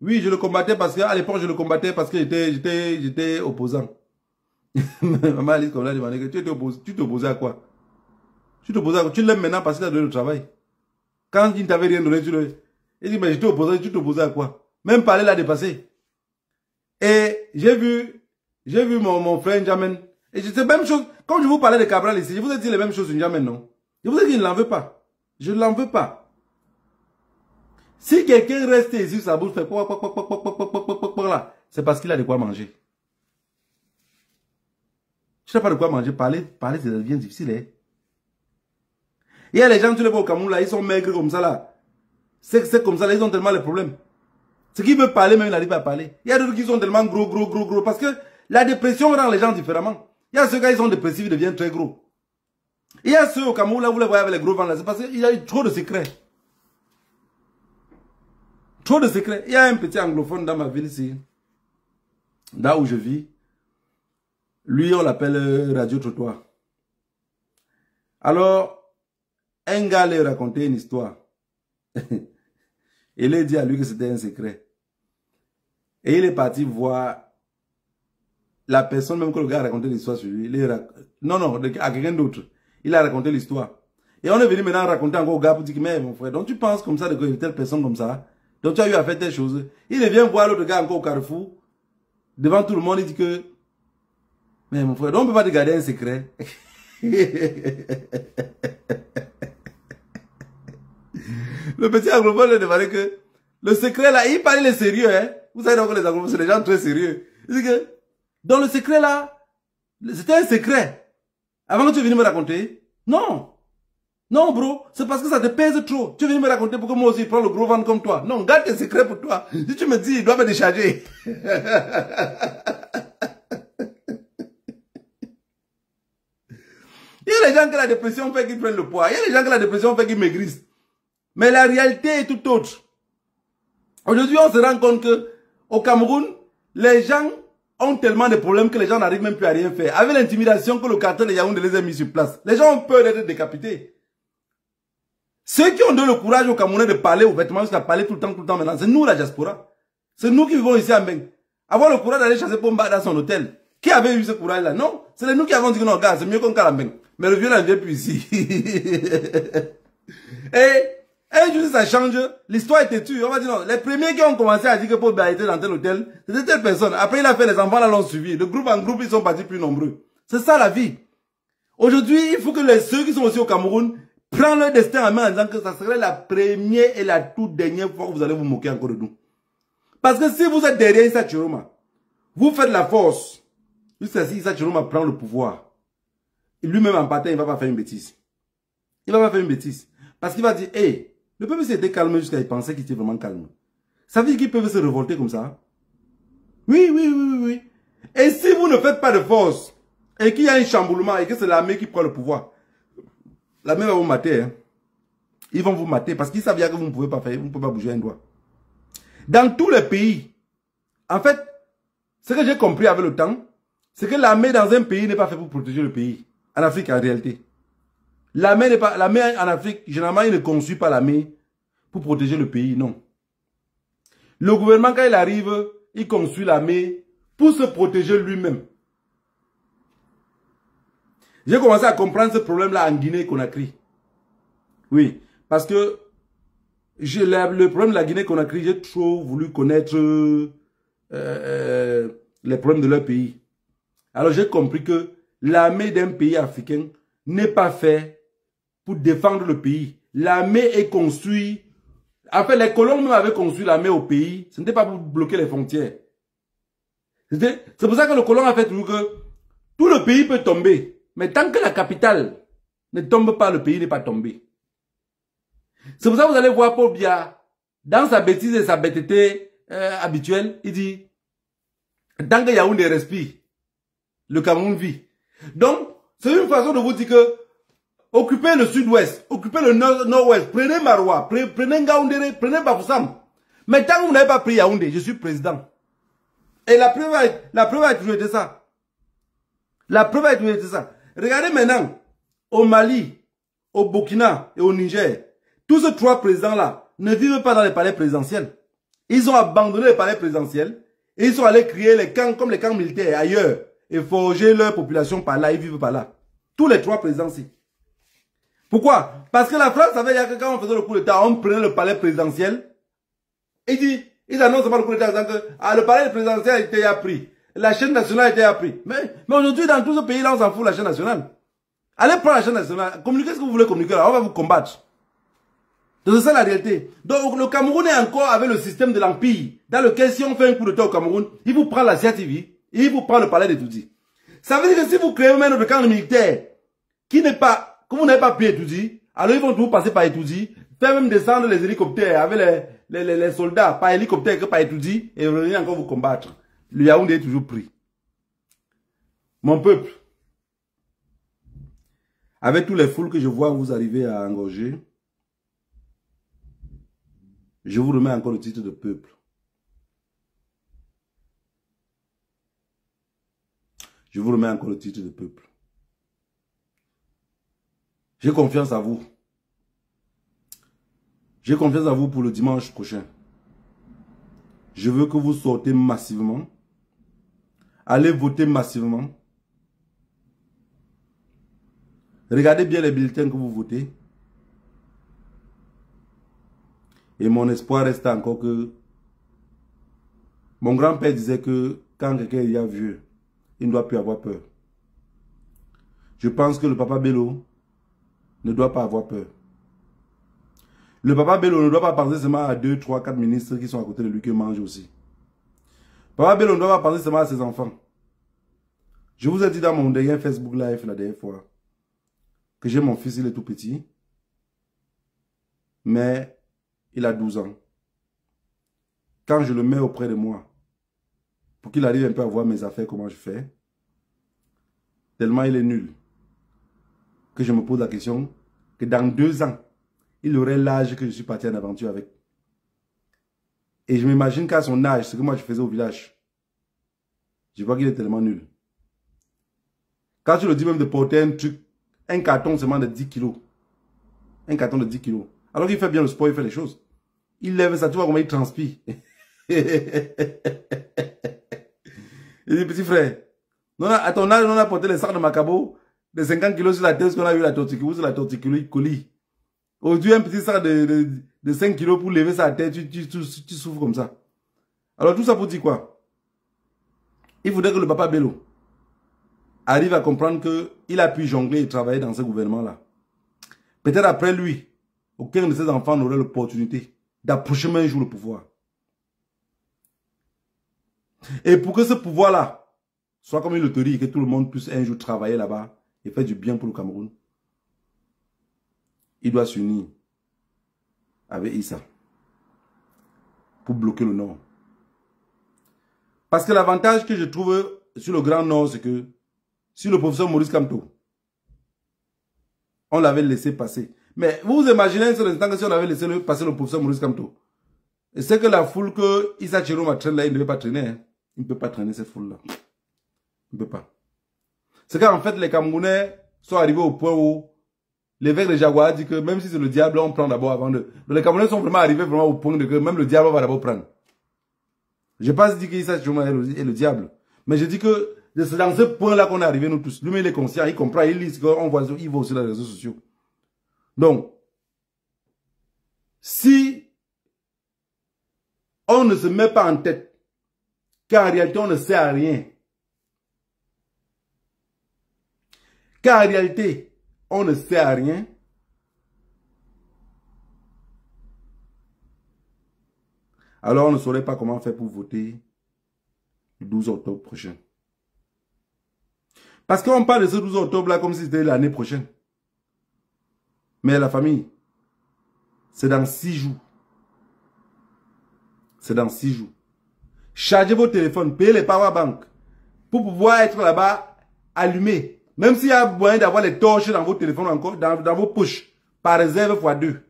oui, je le combattais parce qu'à l'époque, je le combattais parce que j'étais opposant. Maman Alice Kom l'a demandé que tu t'opposais à quoi? Tu t'opposais à quoi? Tu l'aimes maintenant parce qu'il a donné le travail. Quand il ne t'avait rien donné, il dit, mais j'étais opposé, tu t'opposais à quoi? Même parler l'a dépassé. Et j'ai vu mon frère N'Djamène. Et c'est la même chose. Comme je vous parlais de Cabral ici, je vous ai dit les mêmes choses sur N'Djamène, non? Je vous ai dit qu'il ne l'en veut pas. Je ne l'en veux pas. Si quelqu'un reste ici, sa bouche fait là, c'est parce qu'il a de quoi manger. Tu n'as pas de quoi manger, parler, ça devient difficile, hein. Il y a les gens, tu les vois au Cameroun, là, ils sont maigres comme ça, là. C'est comme ça, là, ils ont tellement les problèmes. Ce qui veut parler, même, il n'arrive pas à parler. Il y a d'autres qui sont tellement gros, parce que la dépression rend les gens différemment. Il y a ceux qui sont dépressifs, ils deviennent très gros. Il y a ceux au Cameroun, là, vous les voyez avec les gros ventres, là, c'est parce qu'il y a eu trop de secrets. Trop de secrets. Il y a un petit anglophone dans ma ville ici, là où je vis. Lui, on l'appelle Radio Trottoir. Alors, un gars lui racontait une histoire. Il a dit à lui que c'était un secret. Et il est parti voir la personne, même que le gars a raconté l'histoire sur lui. Non, à quelqu'un d'autre. Il a raconté l'histoire. Et on est venu maintenant raconter encore au gars pour dire, mais mon frère, donc tu penses comme ça de telle personne comme ça? Donc tu as eu à faire telle chose. Il vient voir l'autre gars encore au carrefour. Devant tout le monde, il dit que, mais mon frère, donc on ne peut pas te garder un secret. Le petit anglophone lui demandait que le secret là, il parlait les sérieux, hein. Vous savez donc que les anglophones, c'est des gens très sérieux. Il dit que, dans le secret là, c'était un secret. Avant que tu viennes me raconter, non. Non, bro, c'est parce que ça te pèse trop. Tu viens me raconter pour que moi aussi je prends le gros ventre comme toi. Non, garde tes secrets pour toi. Si tu me dis, il doit me décharger. Il y a les gens que la dépression fait qu'ils prennent le poids. Il y a les gens que la dépression fait qu'ils maigrissent. Mais la réalité est tout autre. Aujourd'hui, on se rend compte que au Cameroun, les gens ont tellement de problèmes que les gens n'arrivent même plus à rien faire. Avec l'intimidation que le cartel de Yaoundé les a mis sur place, les gens ont peur d'être décapités. Ceux qui ont donné le courage aux Camerounais de parler ouvertement, jusqu'à parler tout le temps maintenant, c'est nous la diaspora. C'est nous qui vivons ici à Mbeng. Avoir le courage d'aller chasser Pomba dans son hôtel. Qui avait eu ce courage-là? Non, c'est nous qui avons dit que non, gars, c'est mieux qu'on Mbeng. Mais le vieux n'en vient plus ici. Et un jour, ça change, l'histoire est têtue. On va dire non, les premiers qui ont commencé à dire que Paul Biya était dans tel hôtel, c'était telle personne. Après, il a fait les enfants là l'ont suivi. De groupe en groupe, ils sont partis plus nombreux. C'est ça la vie. Aujourd'hui, il faut que ceux qui sont aussi au Cameroun prennent leur destin en main en disant que ça serait la première et la toute dernière fois que vous allez vous moquer encore de nous. Parce que si vous êtes derrière Issa Tchiroma, vous faites la force. Jusqu'à si Issa Tchiroma prend le pouvoir, lui-même en partant, il ne va pas faire une bêtise. Il ne va pas faire une bêtise. Parce qu'il va dire, hey, le peuple s'était calme jusqu'à il pensait qu'il était vraiment calme. Ça veut dire qu'ils peuvent se révolter comme ça. Oui. Et si vous ne faites pas de force, et qu'il y a un chamboulement, et que c'est l'armée qui prend le pouvoir, l'armée va vous mater. Hein. Ils vont vous mater parce qu'ils savent bien que vous ne pouvez pas faire, vous ne pouvez pas bouger un doigt. Dans tous les pays, en fait, ce que j'ai compris avec le temps, c'est que l'armée dans un pays n'est pas fait pour protéger le pays. En Afrique, en réalité. L'armée en Afrique, généralement, il ne conçut pas l'armée pour protéger le pays, non. Le gouvernement, quand il arrive, il construit l'armée pour se protéger lui-même. J'ai commencé à comprendre ce problème-là en Guinée-Conakry. Oui, parce que le problème de la Guinée-Conakry, j'ai trop voulu connaître les problèmes de leur pays. Alors j'ai compris que l'armée d'un pays africain n'est pas faite pour défendre le pays. L'armée est construite. En fait, les colons même avaient construit l'armée au pays. Ce n'était pas pour bloquer les frontières. C'est pour ça que le colon a fait toujours que tout le pays peut tomber. Mais tant que la capitale ne tombe pas, le pays n'est pas tombé. C'est pour ça que vous allez voir Paul Biya, dans sa bêtise et sa bêteté habituelle, il dit, tant que Yaoundé respire, le Cameroun vit. Donc, c'est une façon de vous dire que, occupez le sud-ouest, occupez le nord-ouest, prenez Maroua, prenez Ngaoundéré, prenez Bafoussam. Mais tant que vous n'avez pas pris Yaoundé, je suis président. Et la preuve a toujours été ça. La preuve a toujours été ça. Regardez maintenant, au Mali, au Burkina et au Niger, tous ces trois présidents-là ne vivent pas dans les palais présidentiels. Ils ont abandonné les palais présidentiels et ils sont allés créer les camps comme les camps militaires ailleurs et forger leur population par là, ils vivent par là. Tous les trois présidents-ci. Pourquoi? Parce que la France savait que quand on faisait le coup d'État, on prenait le palais présidentiel. Et ils annoncent pas le coup d'État en disant que le palais présidentiel a été appris. La chaîne nationale a été appris. Mais aujourd'hui, dans tout ce pays-là, on s'en fout la chaîne nationale. Allez prendre la chaîne nationale. Communiquez ce que vous voulez communiquer là. On va vous combattre. Donc c'est ça la réalité. Donc le Cameroun est encore avec le système de l'Empire, dans lequel si on fait un coup d'État au Cameroun, il vous prend la CATV et il vous prend le palais de Toudi. Ça veut dire que si vous créez même le camp militaire, qui n'est pas, que vous n'avez pas pris Toudi, alors ils vont tout passer par Toudi, faire même descendre les hélicoptères avec les soldats par hélicoptère que par Toudi et revenir encore vous combattre. Le Yaoundé est toujours pris. Mon peuple, avec tous les foules que je vois vous arriver à engorger, je vous remets encore le titre de peuple. Je vous remets encore le titre de peuple. J'ai confiance à vous. J'ai confiance à vous pour le dimanche prochain. Je veux que vous sortez massivement. Allez voter massivement. Regardez bien les bulletins que vous votez. Et mon espoir reste encore que... Mon grand-père disait que quand quelqu'un est vieux, il ne doit plus avoir peur. Je pense que le papa Bello ne doit pas avoir peur. Le papa Bello ne doit pas penser seulement à 2, 3, 4 ministres qui sont à côté de lui qui mangent aussi. Papa Bello ne doit pas penser seulement à ses enfants. Je vous ai dit dans mon dernier Facebook Live la dernière fois que j'ai mon fils, il est tout petit. Mais il a 12 ans. Quand je le mets auprès de moi, pour qu'il arrive un peu à voir mes affaires, comment je fais, tellement il est nul, que je me pose la question, que dans 2 ans, il aurait l'âge que je suis parti en aventure avec. Et je m'imagine qu'à son âge, ce que moi je faisais au village, je vois qu'il est tellement nul. Quand tu le dis même de porter un truc, un carton seulement de 10 kilos, un carton de 10 kilos, alors qu'il fait bien le sport, il fait les choses. Il lève ça, tu vois comment il transpire. Il dit, petit frère, à ton âge, on a porté les sacs de Macabo de 50 kilos sur la tête, parce qu'on a eu la torticolis sur la torticolis. Aujourd'hui, un petit sac de 5 kilos pour lever sa tête, tu souffres comme ça. Alors tout ça pour dire quoi? Il faudrait que le papa Bello arrive à comprendre qu'il a pu jongler et travailler dans ce gouvernement-là. Peut-être après lui, aucun de ses enfants n'aurait l'opportunité d'approcher un jour le pouvoir. Et pour que ce pouvoir-là soit comme une loterie et que tout le monde puisse un jour travailler là-bas et faire du bien pour le Cameroun, il doit s'unir avec Issa pour bloquer le Nord. Parce que l'avantage que je trouve sur le Grand Nord, c'est que si le professeur Maurice Kamto, on l'avait laissé passer. Mais vous vous imaginez un seul instant que si on avait laissé passer le professeur Maurice Kamto, c'est que la foule que Issa Chiroma traîne là, il ne devait pas traîner. Hein. Il ne peut pas traîner cette foule-là. Il ne peut pas. C'est qu'en fait, les Camerounais sont arrivés au point où l'évêque de Jaguar dit que même si c'est le diable, on prend d'abord avant de... Les Camerounais sont vraiment arrivés vraiment au point de que même le diable va d'abord prendre. Je n'ai pas dit que Issa Chiroma est le diable. Mais je dis que c'est dans ce point-là qu'on est arrivé nous tous. Lui, il est conscient, il comprend, il lit, on voit, il va aussi dans les réseaux sociaux. Donc, si on ne se met pas en tête qu'en réalité, on ne sert à rien. Qu'en réalité, on ne sert à rien. Alors, on ne saurait pas comment faire pour voter le 12 octobre prochain. Parce qu'on parle de ce 12 octobre là comme si c'était l'année prochaine. Mais la famille, c'est dans 6 jours. C'est dans 6 jours. Chargez vos téléphones, payez les powerbanks pour pouvoir être là-bas allumé. Même s'il y a moyen d'avoir les torches dans vos téléphones encore, dans vos poches, par réserve x2.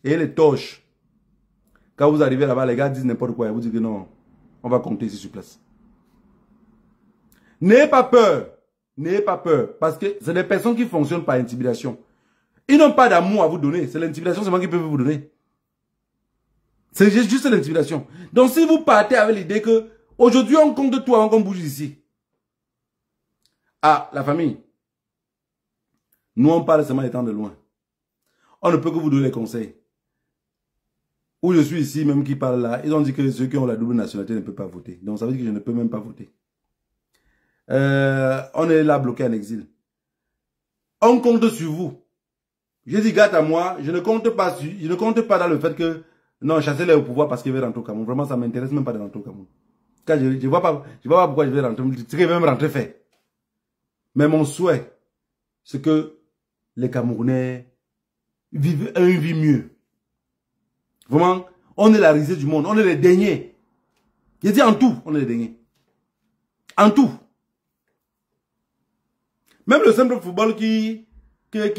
Et les torches. Quand vous arrivez là-bas, les gars disent n'importe quoi. Ils vous disent que non, on va compter ici sur place. N'ayez pas peur. N'ayez pas peur. Parce que c'est des personnes qui fonctionnent par intimidation. Ils n'ont pas d'amour à vous donner. C'est l'intimidation seulement qu'ils peuvent vous donner. C'est juste l'intimidation. Donc si vous partez avec l'idée que aujourd'hui on compte de toi, on bouge ici. Ah, la famille. Nous on parle seulement étant de loin. On ne peut que vous donner des conseils. Où je suis ici, même qui parle là, ils ont dit que ceux qui ont la double nationalité ne peuvent pas voter. Donc ça veut dire que je ne peux même pas voter. On est là bloqué en exil. On compte sur vous. Je dis gâte à moi, je ne compte pas dans le fait que non, chassez-les au pouvoir parce qu'ils veulent rentrer au Cameroun. Vraiment, ça ne m'intéresse même pas de rentrer au Cameroun. Quand je ne vois pas pourquoi je vais rentrer. Ce qu'ils veulent me rentrer fait. Mais mon souhait, c'est que les Camerounais vivent une vie mieux. Vraiment, on est la risée du monde. On est les derniers. Je dis en tout, on est les derniers. En tout. Même le simple football qui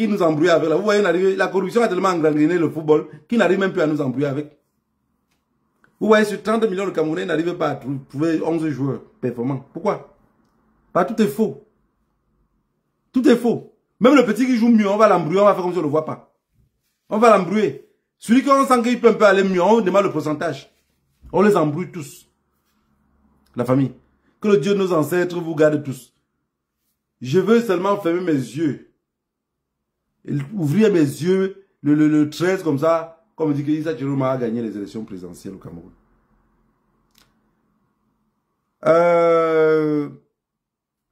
nous embrouille avec. Là. Vous voyez, la corruption a tellement engrangrené le football qu'il n'arrive même plus à nous embrouiller avec. Vous voyez, sur 30 millions de Camerounais n'arrivent pas à trouver 11 joueurs performants. Pourquoi? Parce que tout est faux. Tout est faux. Même le petit qui joue mieux, on va l'embrouiller, on va faire comme si on ne le voit pas. On va l'embrouiller. Celui qu'on sent qu'il peut un peu aller mieux, on demande le pourcentage. On les embrouille tous. La famille. Que le Dieu de nos ancêtres vous garde tous. Je veux seulement fermer mes yeux. Ouvrir mes yeux le 13 comme ça. Comme on dit que Issa Chiroma a gagné les élections présidentielles au Cameroun.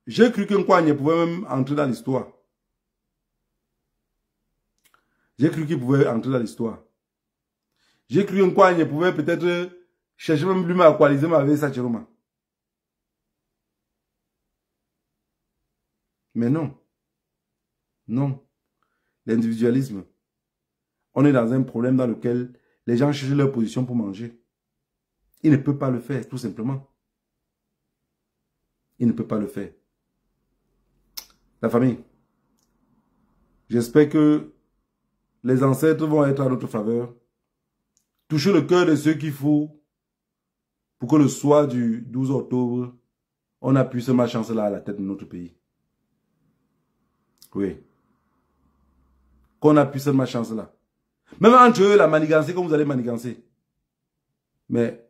J'ai cru que Nkwanye pouvait même entrer dans l'histoire. J'ai cru qu'il pouvait entrer dans l'histoire. J'ai cru que Nkwanye pouvait peut-être chercher même lui à coaliser avec Issa Chiroma. Mais non. Non. L'individualisme. On est dans un problème dans lequel les gens cherchent leur position pour manger. Ils ne peuvent pas le faire, tout simplement. Ils ne peuvent pas le faire. La famille. J'espère que les ancêtres vont être à notre faveur. Toucher le cœur de ceux qu'il faut pour que le soir du 12 octobre, on appuie ce chance-là à la tête de notre pays. Oui. Qu'on appuie cette chance-là. Même entre eux, la manigancer comme vous allez manigancer. Mais,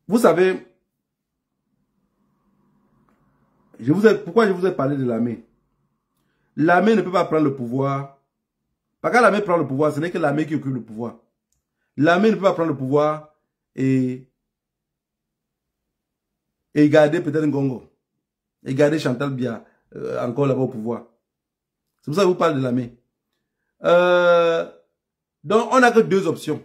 vous savez, pourquoi je vous ai parlé de l'armée? L'armée ne peut pas prendre le pouvoir. Parce que l'armée prend le pouvoir, ce n'est que l'armée qui occupe le pouvoir. L'armée ne peut pas prendre le pouvoir et garder peut-être Ngongo. Et garder Chantal Biya encore là-bas au pouvoir. C'est pour ça que je vous parle de l'armée. Donc, on n'a que deux options.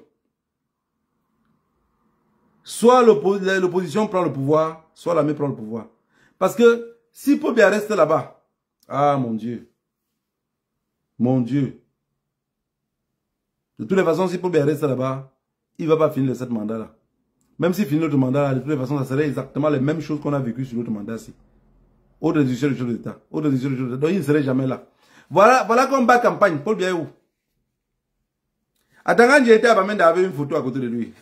Soit l'opposition prend le pouvoir, soit l'armée prend le pouvoir. Parce que si Paul Biya reste là-bas, ah mon Dieu. Mon Dieu. De toutes les façons, si Paul Biya reste là-bas, il ne va pas finir le 7 mandats-là. Même s'il finit notre mandat-là, de toutes les façons, ça serait exactement les mêmes choses qu'on a vécues sur notre mandat-ci. Autre décision du chef de l'État. Autre décision du chef de l'État. Donc, il ne serait jamais là. Voilà qu'on bat campagne. Paul Biya est où? Attends, j'ai été à Bamenda avec une photo à côté de lui.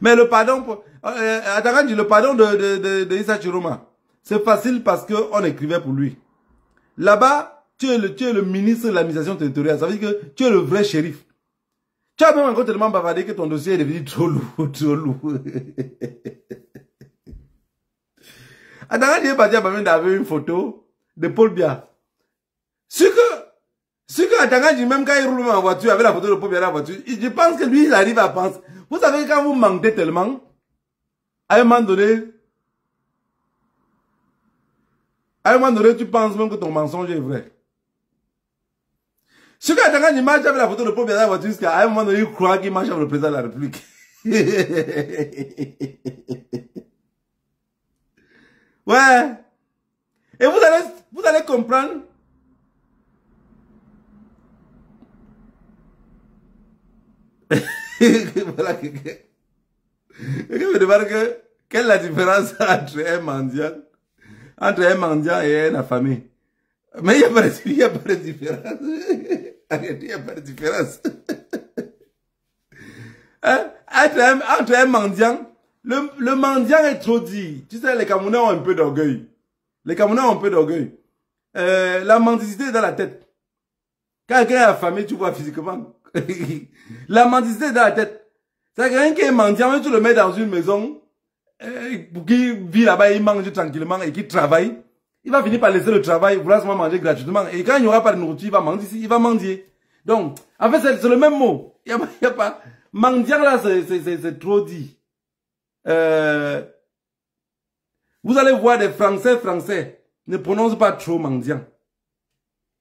Mais le pardon, le pardon de Issa Chiroma, c'est facile parce qu'on écrivait pour lui. Là-bas, tu es le ministre de l'administration territoriale. Ça veut dire que tu es le vrai shérif. Tu as même encore tellement bavardé que ton dossier est devenu trop lourd, trop lourd. Attends, j'ai parti à Bamenda avec une photo de Paul Biya. Ce que Atanganji, même quand il roule en voiture avec la photo de Paul Biya dans la voiture, je pense que lui, il arrive à penser. Vous savez, quand vous mentez tellement, à un moment donné, tu penses même que ton mensonge est vrai. Ce que Atanganji marche avec la photo de Paul Biya dans la voiture, jusqu'à un moment donné, il croit qu'il marche avec le président de la République. Ouais. Et vous allez comprendre Voilà, quelqu'un me demande quelle est la différence entre un mendiant et un affamé. Mais il n'y a pas de différence. Il n'y a pas de différence. Entre un mendiant, le mendiant est trop dit. Tu sais, les Camerounais ont un peu d'orgueil. Les Camerounais ont un peu d'orgueil. La mendicité est dans la tête. Quand quelqu'un est affamé, tu vois physiquement. La mendicité est dans la tête. C'est quelqu'un qui est mendiant, tu le mets dans une maison, pour qu'il vit là-bas, il mange tranquillement et qu'il travaille. Il va finir par laisser le travail, vouloir seulement manger gratuitement. Et quand il n'y aura pas de nourriture, il va mendier. Donc, en fait, c'est le même mot. Il y a pas, mendiant là, c'est trop dit. Vous allez voir des Français ne prononcent pas trop mendiant.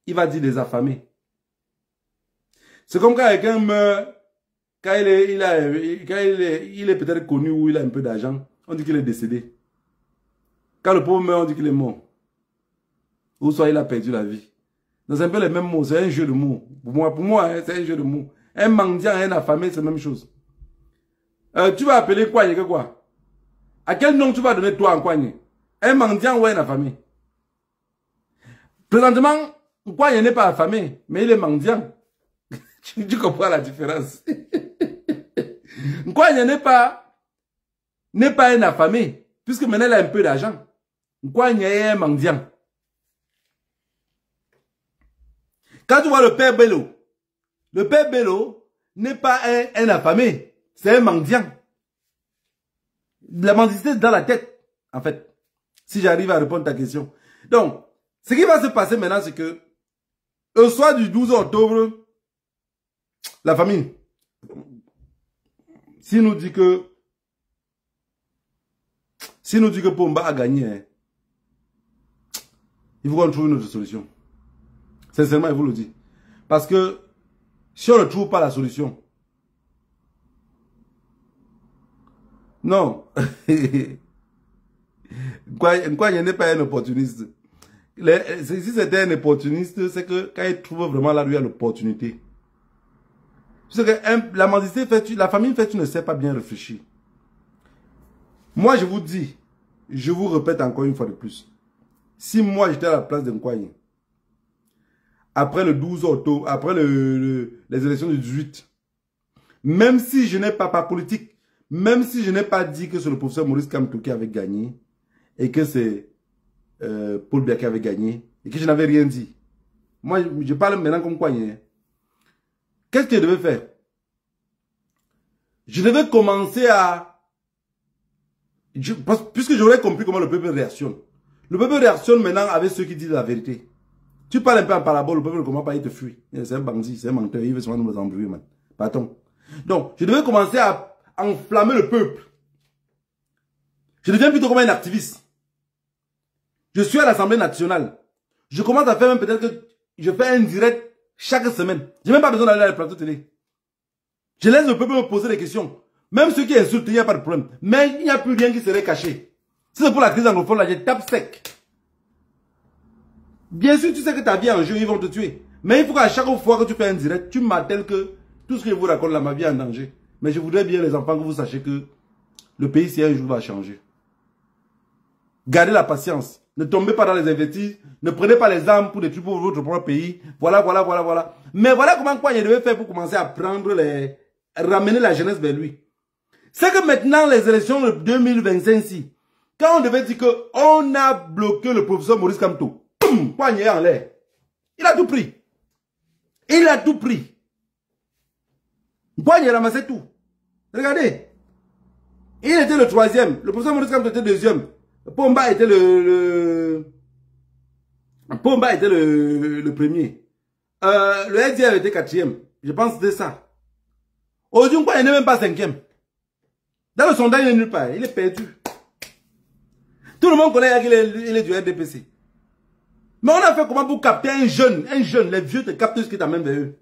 Il va dire des affamés. C'est comme quand quelqu'un meurt, quand il est peut-être connu ou il a un peu d'argent, on dit qu'il est décédé. Quand le pauvre meurt, on dit qu'il est mort. Ou soit il a perdu la vie. Donc c'est un peu les mêmes mots, c'est un jeu de mots. Pour moi, hein, c'est un jeu de mots. Un mendiant et un affamé, c'est la même chose. Tu vas appeler Kwanye quoi? À quel nom tu vas donner toi en Kwanye? Un mendiant ou un affamé? Présentement, Kwanye n'est pas affamé, mais il est mendiant. Tu comprends la différence? Kwanye n'est pas un affamé, puisque maintenant il a un peu d'argent. Kwanye est un mendiant. Quand tu vois le père Bello n'est pas un affamé, c'est un mendiant. La mendicité est dans la tête, en fait. Si j'arrive à répondre à ta question. Donc, ce qui va se passer maintenant, c'est que le soir du 12 octobre, la famine, si nous dit que Pomba a gagné, hein, il faut qu'on trouve une autre solution. Sincèrement, il vous le dit. Parce que si on ne trouve pas la solution, non. Kwanye n'est pas un opportuniste. Si c'était un opportuniste, c'est que quand il trouve vraiment là où il y a l'opportunité. Parce que la mendicité la famine fait, tu ne sais pas bien réfléchir. Moi, je vous dis, je vous répète encore une fois de plus. Si moi, j'étais à la place de Kwanye, après le 12 octobre, après les élections du 18, même si je n'ai pas politique, même si je n'ai pas dit que c'est le professeur Maurice Kamto qui avait gagné, et que c'est Paul Biya qui avait gagné, et que je n'avais rien dit. Moi, je parle maintenant comme Kwanye. Qu'est-ce que je devais faire? Je devais commencer à... puisque j'aurais compris comment le peuple réactionne. Le peuple réactionne maintenant avec ceux qui disent la vérité. Tu parles un peu en parabole, le peuple ne comprend pas, il te fuit. C'est un bandit, c'est un menteur, il veut seulement nous embrouiller, man. Pardon. Donc, je devais commencer à enflammer le peuple. Je deviens plutôt comme un activiste. Je suis à l'Assemblée nationale. Je commence à faire même peut-être que je fais un direct chaque semaine. Je n'ai même pas besoin d'aller à la plateau télé. Je laisse le peuple me poser des questions. Même ceux qui insultent, il n'y a pas de problème. Mais il n'y a plus rien qui serait caché. Si c'est pour la crise anglophone, là, je tape sec. Bien sûr, tu sais que ta vie est en jeu, ils vont te tuer. Mais il faut qu'à chaque fois que tu fais un direct, tu m'attelles que tout ce que je vous raconte là, ma vie est en danger. Mais je voudrais bien, les enfants, que vous sachiez que le pays, si un jour, va changer. Gardez la patience. Ne tombez pas dans les investissements. Ne prenez pas les armes pour détruire votre propre pays. Voilà. Mais voilà comment Kwanye devait faire pour commencer à ramener la jeunesse vers lui. C'est que maintenant, les élections de 2025, quand on devait dire qu'on a bloqué le professeur Maurice Kamto, boum, Kwanye est en l'air. Il a tout pris. Il a tout pris. Kwanye ramassait tout. Regardez. Il était le troisième. Le professeur Maurice Kamto était le deuxième. Pomba était le premier. Le SDF était quatrième. Je pense que c'était ça. Aujourd'hui, il n'est même pas cinquième. Dans le sondage, il n'est nulle part. Il est perdu. Tout le monde connaît qu'il est du RDPC. Mais on a fait comment pour capter un jeune, les vieux te captent tout ce qui t'amène vers eux.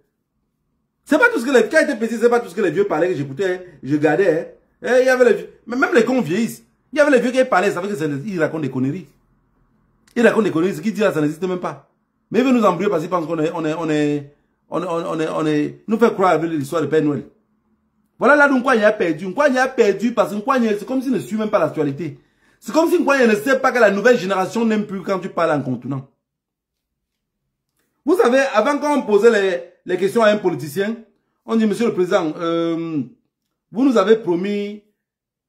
C'est pas tout ce que les vieux, RDPC, c'est pas tout ce que les vieux parlaient, que j'écoutais, je gardais. Hein. Et il y avait les vieux. Mais même les cons vieillissent. Il y avait les vieux qui parlaient, ça veut dire qu'ils racontent des conneries. Ils racontent des conneries, ce qu'ils disent là, ça n'existe même pas. Mais ils veulent nous embrouiller parce qu'ils pensent qu'on est, nous fait croire avec l'histoire de Père Noël. Voilà là où Nkwanye a perdu. Nkwanye a perdu parce que Nkwanye, c'est comme s'il ne suit même pas l'actualité. C'est comme si Nkwanye ne sait pas que la nouvelle génération n'aime plus quand tu parles en contournant. Vous savez, avant quand on posait les questions à un politicien, on dit, Monsieur le Président, vous nous avez promis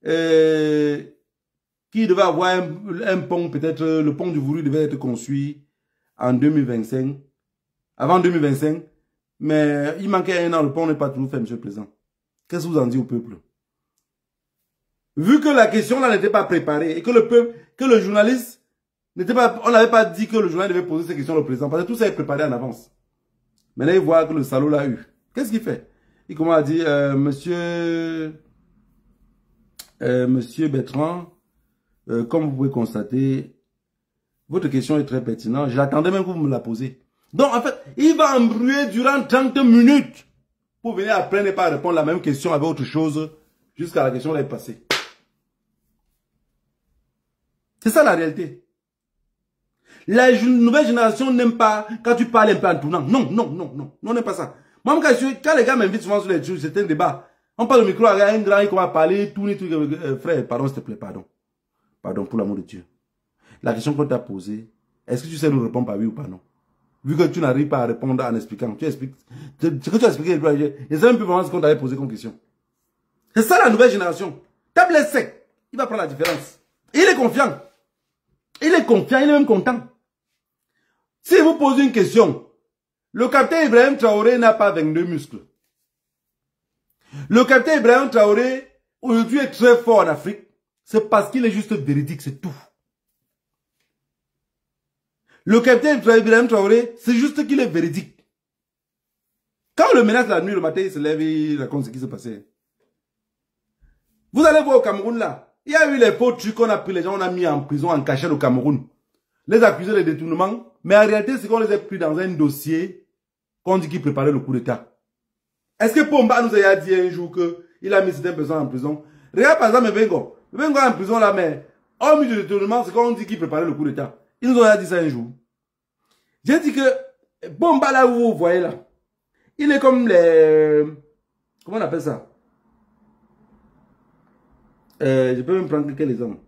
qu'il devait avoir un pont, peut-être le pont du Voulu devait être construit en 2025, avant 2025, mais il manquait un an, le pont n'est pas toujours fait, Monsieur le Président. Qu'est-ce que vous en dites au peuple? Vu que la question là n'était pas préparée et que le peuple, que le journaliste n'était pas, on n'avait pas dit que le journaliste devait poser ces questions au président, parce que tout ça est préparé en avance. Maintenant, il voit que le salaud l'a eu. Qu'est-ce qu'il fait? Il commence à dire, Monsieur Bertrand, comme vous pouvez constater, votre question est très pertinente. J'attendais même que vous me la posez. Donc, en fait, il va embrouiller durant 30 minutes pour venir après ne pas répondre à la même question avec autre chose jusqu'à la question d'être passée. C'est ça la réalité. La nouvelle génération n'aime pas quand tu parles un peu en tournant. Non, non, non, non. Non, n'aime pas ça. Moi, quand les gars m'invitent souvent sur les choses, c'est un débat. On parle au micro, il y a un grand qui va parler, tout les trucs. Frère, pardon, s'il te plaît, pardon. Pardon, pour l'amour de Dieu. La question qu'on t'a posée, est-ce que tu sais nous répondre par oui ou par non? Vu que tu n'arrives pas à répondre en expliquant. Tu expliques. Ce que tu as expliqué, je ne sais même plus vraiment ce qu'on t'avait posé comme question. C'est ça la nouvelle génération. Tape les secs. Il va prendre la différence. Et il est confiant. Il est confiant, il est même content. Si vous posez une question, le capitaine Ibrahim Traoré n'a pas 22 muscles. Le capitaine Ibrahim Traoré, aujourd'hui, est très fort en Afrique. C'est parce qu'il est juste véridique, c'est tout. Le capitaine Ibrahim Traoré, c'est juste qu'il est véridique. Quand on le menace la nuit, le matin, il se lève et il raconte ce qui s'est passé. Vous allez voir au Cameroun là, il y a eu les faux trucs qu'on a pris, les gens on a mis en prison, en cachette au Cameroun. Les accusés de détournement, mais en réalité, c'est qu'on les a pris dans un dossier qu'on dit qu'il préparait le coup d'État. Est-ce que Pomba nous a dit un jour qu'il a mis certaines personnes en prison? Regarde par exemple Bengo. Bengo est en prison là, mais en milieu de détournement, c'est qu'on dit qu'il préparait le coup d'État. Ils nous ont dit ça un jour. J'ai dit que Pomba là où vous voyez là, il est comme les... Comment on appelle ça? Je peux même prendre quelques exemples.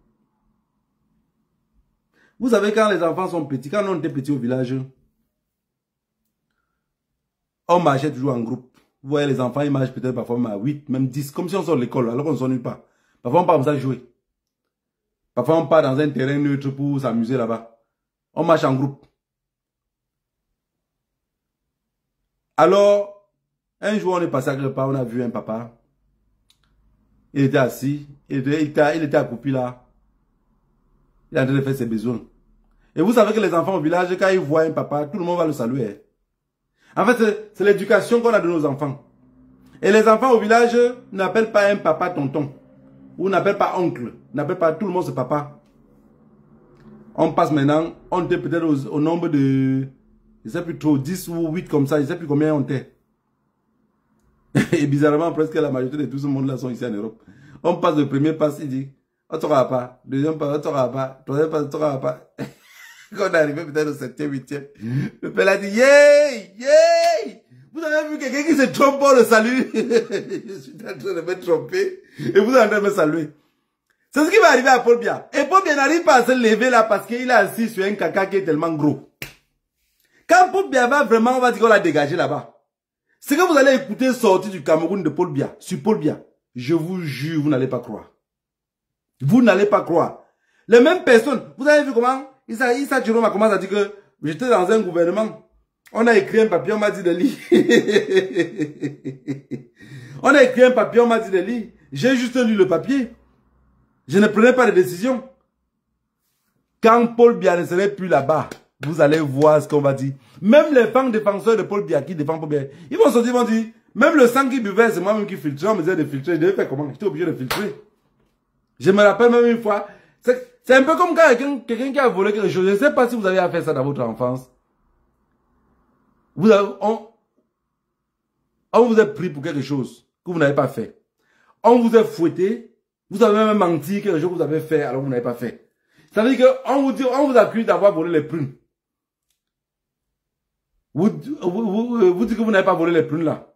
Vous savez, quand les enfants sont petits, quand on était petits au village, on marchait toujours en groupe. Vous voyez, les enfants, ils marchent peut-être parfois même à 8, même 10, comme si on sort de l'école, alors qu'on ne s'ennuie pas. Parfois, on part comme ça jouer. Parfois, on part dans un terrain neutre pour s'amuser là-bas. On marche en groupe. Alors, un jour, on est passé à quelque part, on a vu un papa. Il était assis, il était accroupi là. Il est en train de faire ses besoins. Et vous savez que les enfants au village, quand ils voient un papa, tout le monde va le saluer. En fait, c'est l'éducation qu'on a de nos enfants. Et les enfants au village n'appellent pas un papa tonton. Ou n'appellent pas oncle. N'appellent pas tout le monde c'est papa. On passe maintenant, on était peut-être au nombre de, je ne sais plus trop, 10 ou 8 comme ça, je ne sais plus combien on était. Et bizarrement, presque la majorité de tout ce monde-là sont ici en Europe. On passe le premier passe, il dit, on ne t'aura pas. Deuxième passe, on ne t'aura pas. Troisième passe, on ne t'aura pas. Quand on est arrivé peut-être au 7e, 8e, le père a dit, yay, yay! Vous avez vu quelqu'un qui se trompe pour le salut? Je suis en train de me tromper. Et vous êtes en train de me saluer. C'est ce qui va arriver à Paul Biya. Et Paul Biya n'arrive pas à se lever là parce qu'il est assis sur un caca qui est tellement gros. Quand Paul Biya va vraiment, on va dire qu'on l'a dégagé là-bas. Ce que vous allez écouter sortir du Cameroun de Paul Biya, sur Paul Biya, je vous jure, vous n'allez pas croire. Vous n'allez pas croire. Les mêmes personnes, vous avez vu comment Issa Jérôme a commencé à dire que j'étais dans un gouvernement. On a écrit un papier, on m'a dit de lire. On a écrit un papier, on m'a dit de lire. J'ai juste lu le papier. Je ne prenais pas de décision. Quand Paul Biya ne serait plus là-bas, vous allez voir ce qu'on va dire. Même les femmes défenseurs de Paul Biya qui défendent Paul Biya, ils vont sortir, ils vont dire, même le sang qui buvait, c'est moi-même qui filtrais. On me disait de filtrer. Je devais faire comment? J'étais obligé de filtrer. Je me rappelle même une fois. C'est un peu comme quand quelqu'un qui a volé quelque chose. Je ne sais pas si vous avez fait ça dans votre enfance. On vous a pris pour quelque chose que vous n'avez pas fait. On vous a fouetté. Vous avez même menti quelque chose que vous avez fait alors que vous n'avez pas fait. Ça veut dire qu'on vous accuse d'avoir volé les prunes. Vous dites que vous n'avez pas volé les prunes là.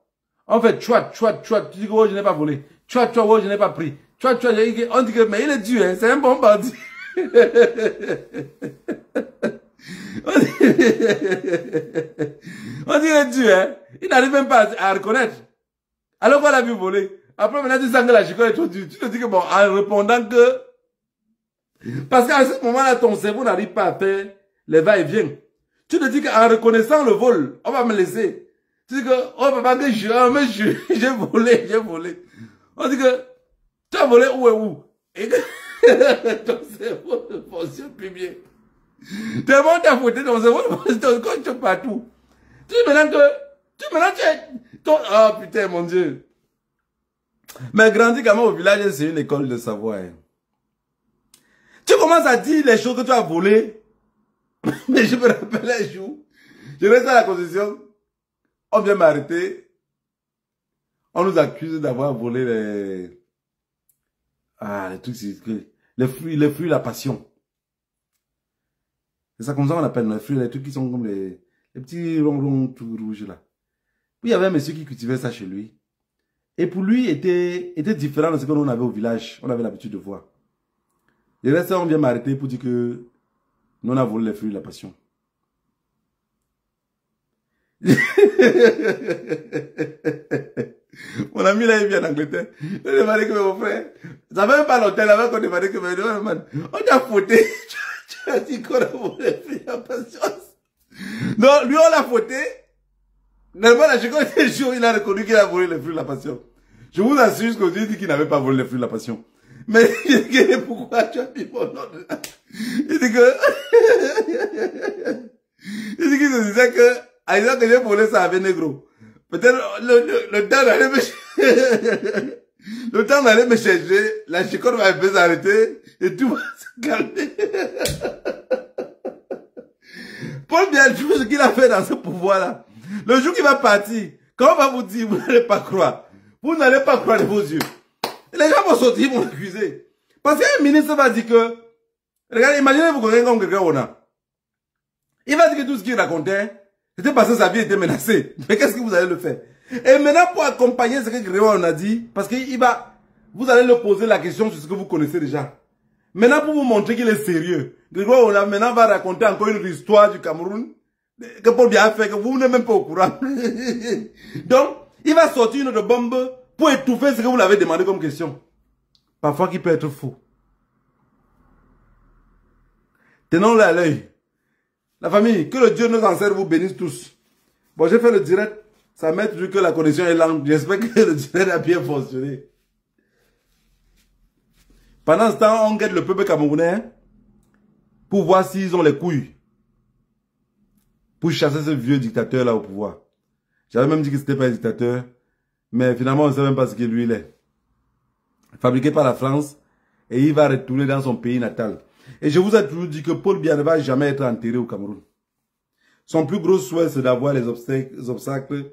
On fait chouat. Tu dis que oh, je n'ai pas volé. Chouat, oh, je n'ai pas pris. Chouat, on dit que, mais il est dur, hein, c'est un bon bandit. On dit qu'il est dur, hein. Il n'arrive même pas à reconnaître. Alors qu'on l'a vu voler. Après, maintenant, tu sens que la chico est trop dure. Tu te dis que bon, en répondant que, parce qu'à ce moment-là, ton cerveau n'arrive pas à faire les va-et-vient. Tu te dis qu'en reconnaissant le vol, on va me laisser. Tu dis que, oh papa, mais j'ai volé. On dit que, tu as volé où et où? Et que ton cerveau ne fonctionne plus bien. Tellement t'as fouetté ton cerveau ne fonctionne pas partout. Tu dis maintenant tu es, oh putain, mon Dieu. Mais grandi quand même au village, c'est une école de savoir. Hein. Tu commences à dire les choses que tu as volées. Mais je me rappelle un jour, je reste à la concession, on vient m'arrêter, on nous accuse d'avoir volé les trucs, les fruits, la passion. C'est ça comme ça on appelle les fruits, les trucs qui sont comme les petits ronds tout rouges là. Puis il y avait un monsieur qui cultivait ça chez lui. Et pour lui, était différent de ce que nous on avait au village, on avait l'habitude de voir. Et là, on vient m'arrêter pour dire que nous on a volé les fruits de la passion. Mon ami là, il vient d'Angleterre. Il a demandé que mon frère, ça fait même pas longtemps là qu'on demandait que on t'a fauté. Tu as dit qu'on a volé les fruits de la passion. Non, lui on l'a fauté. Normalement, la chico était chaud, il a reconnu qu'il a volé les fruits de la passion. Je vous assure qu'aujourd'hui, il dit qu'il n'avait pas volé les fruits de la passion. Mais il dit que pourquoi tu as mis mon nom dedans? Il dit que il dit qu'il se disait que à disant que j'ai volé ça avec Négro. Peut-être le temps d'aller me le temps d'aller me chercher, la chicotte va un peu s'arrêter et tout va se calmer. Paul Biya, tout ce qu'il a fait dans ce pouvoir-là. Le jour qu'il va partir, quand on va vous dire, vous n'allez pas croire. Vous n'allez pas croire de vos yeux. Les gens vont sortir, ils vont l'accuser. Parce qu'un ministre va dire que, regardez, imaginez-vous quelqu'un on a. Il va dire que tout ce qu'il racontait, c'était parce que sa vie était menacée. Mais qu'est-ce que vous allez le faire? Et maintenant, pour accompagner ce que Grégoire on a dit, parce qu'il va, vous allez le poser la question sur ce que vous connaissez déjà. Maintenant, pour vous montrer qu'il est sérieux, Grégoire on a maintenant va raconter encore une histoire du Cameroun, que Paul Biya a fait, que vous n'êtes même pas au courant. Donc, il va sortir une autre bombe pour étouffer ce que vous l'avez demandé comme question. Parfois, qui peut être faux. Tenons-le à l'œil. La famille, que le Dieu nos ancêtres vous bénisse tous. Bon, j'ai fait le direct. Ça met toujours que la connexion est lente. J'espère que le direct a bien fonctionné. Pendant ce temps, on guette le peuple camerounais pour voir s'ils ont les couilles pour chasser ce vieux dictateur-là au pouvoir. J'avais même dit que c'était pas un dictateur, mais finalement, on ne sait même pas ce que lui il est. Fabriqué par la France, et il va retourner dans son pays natal. Et je vous ai toujours dit que Paul Biya ne va jamais être enterré au Cameroun. Son plus gros souhait, c'est d'avoir les obstacles.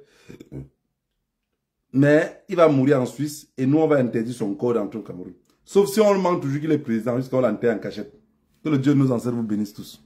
Mais il va mourir en Suisse, et nous, on va interdire son corps d'entrer au Cameroun. Sauf si on le manque toujours qu'il est président, jusqu'à l'enterre en cachette. Que le Dieu de nos ancêtres vous bénisse tous.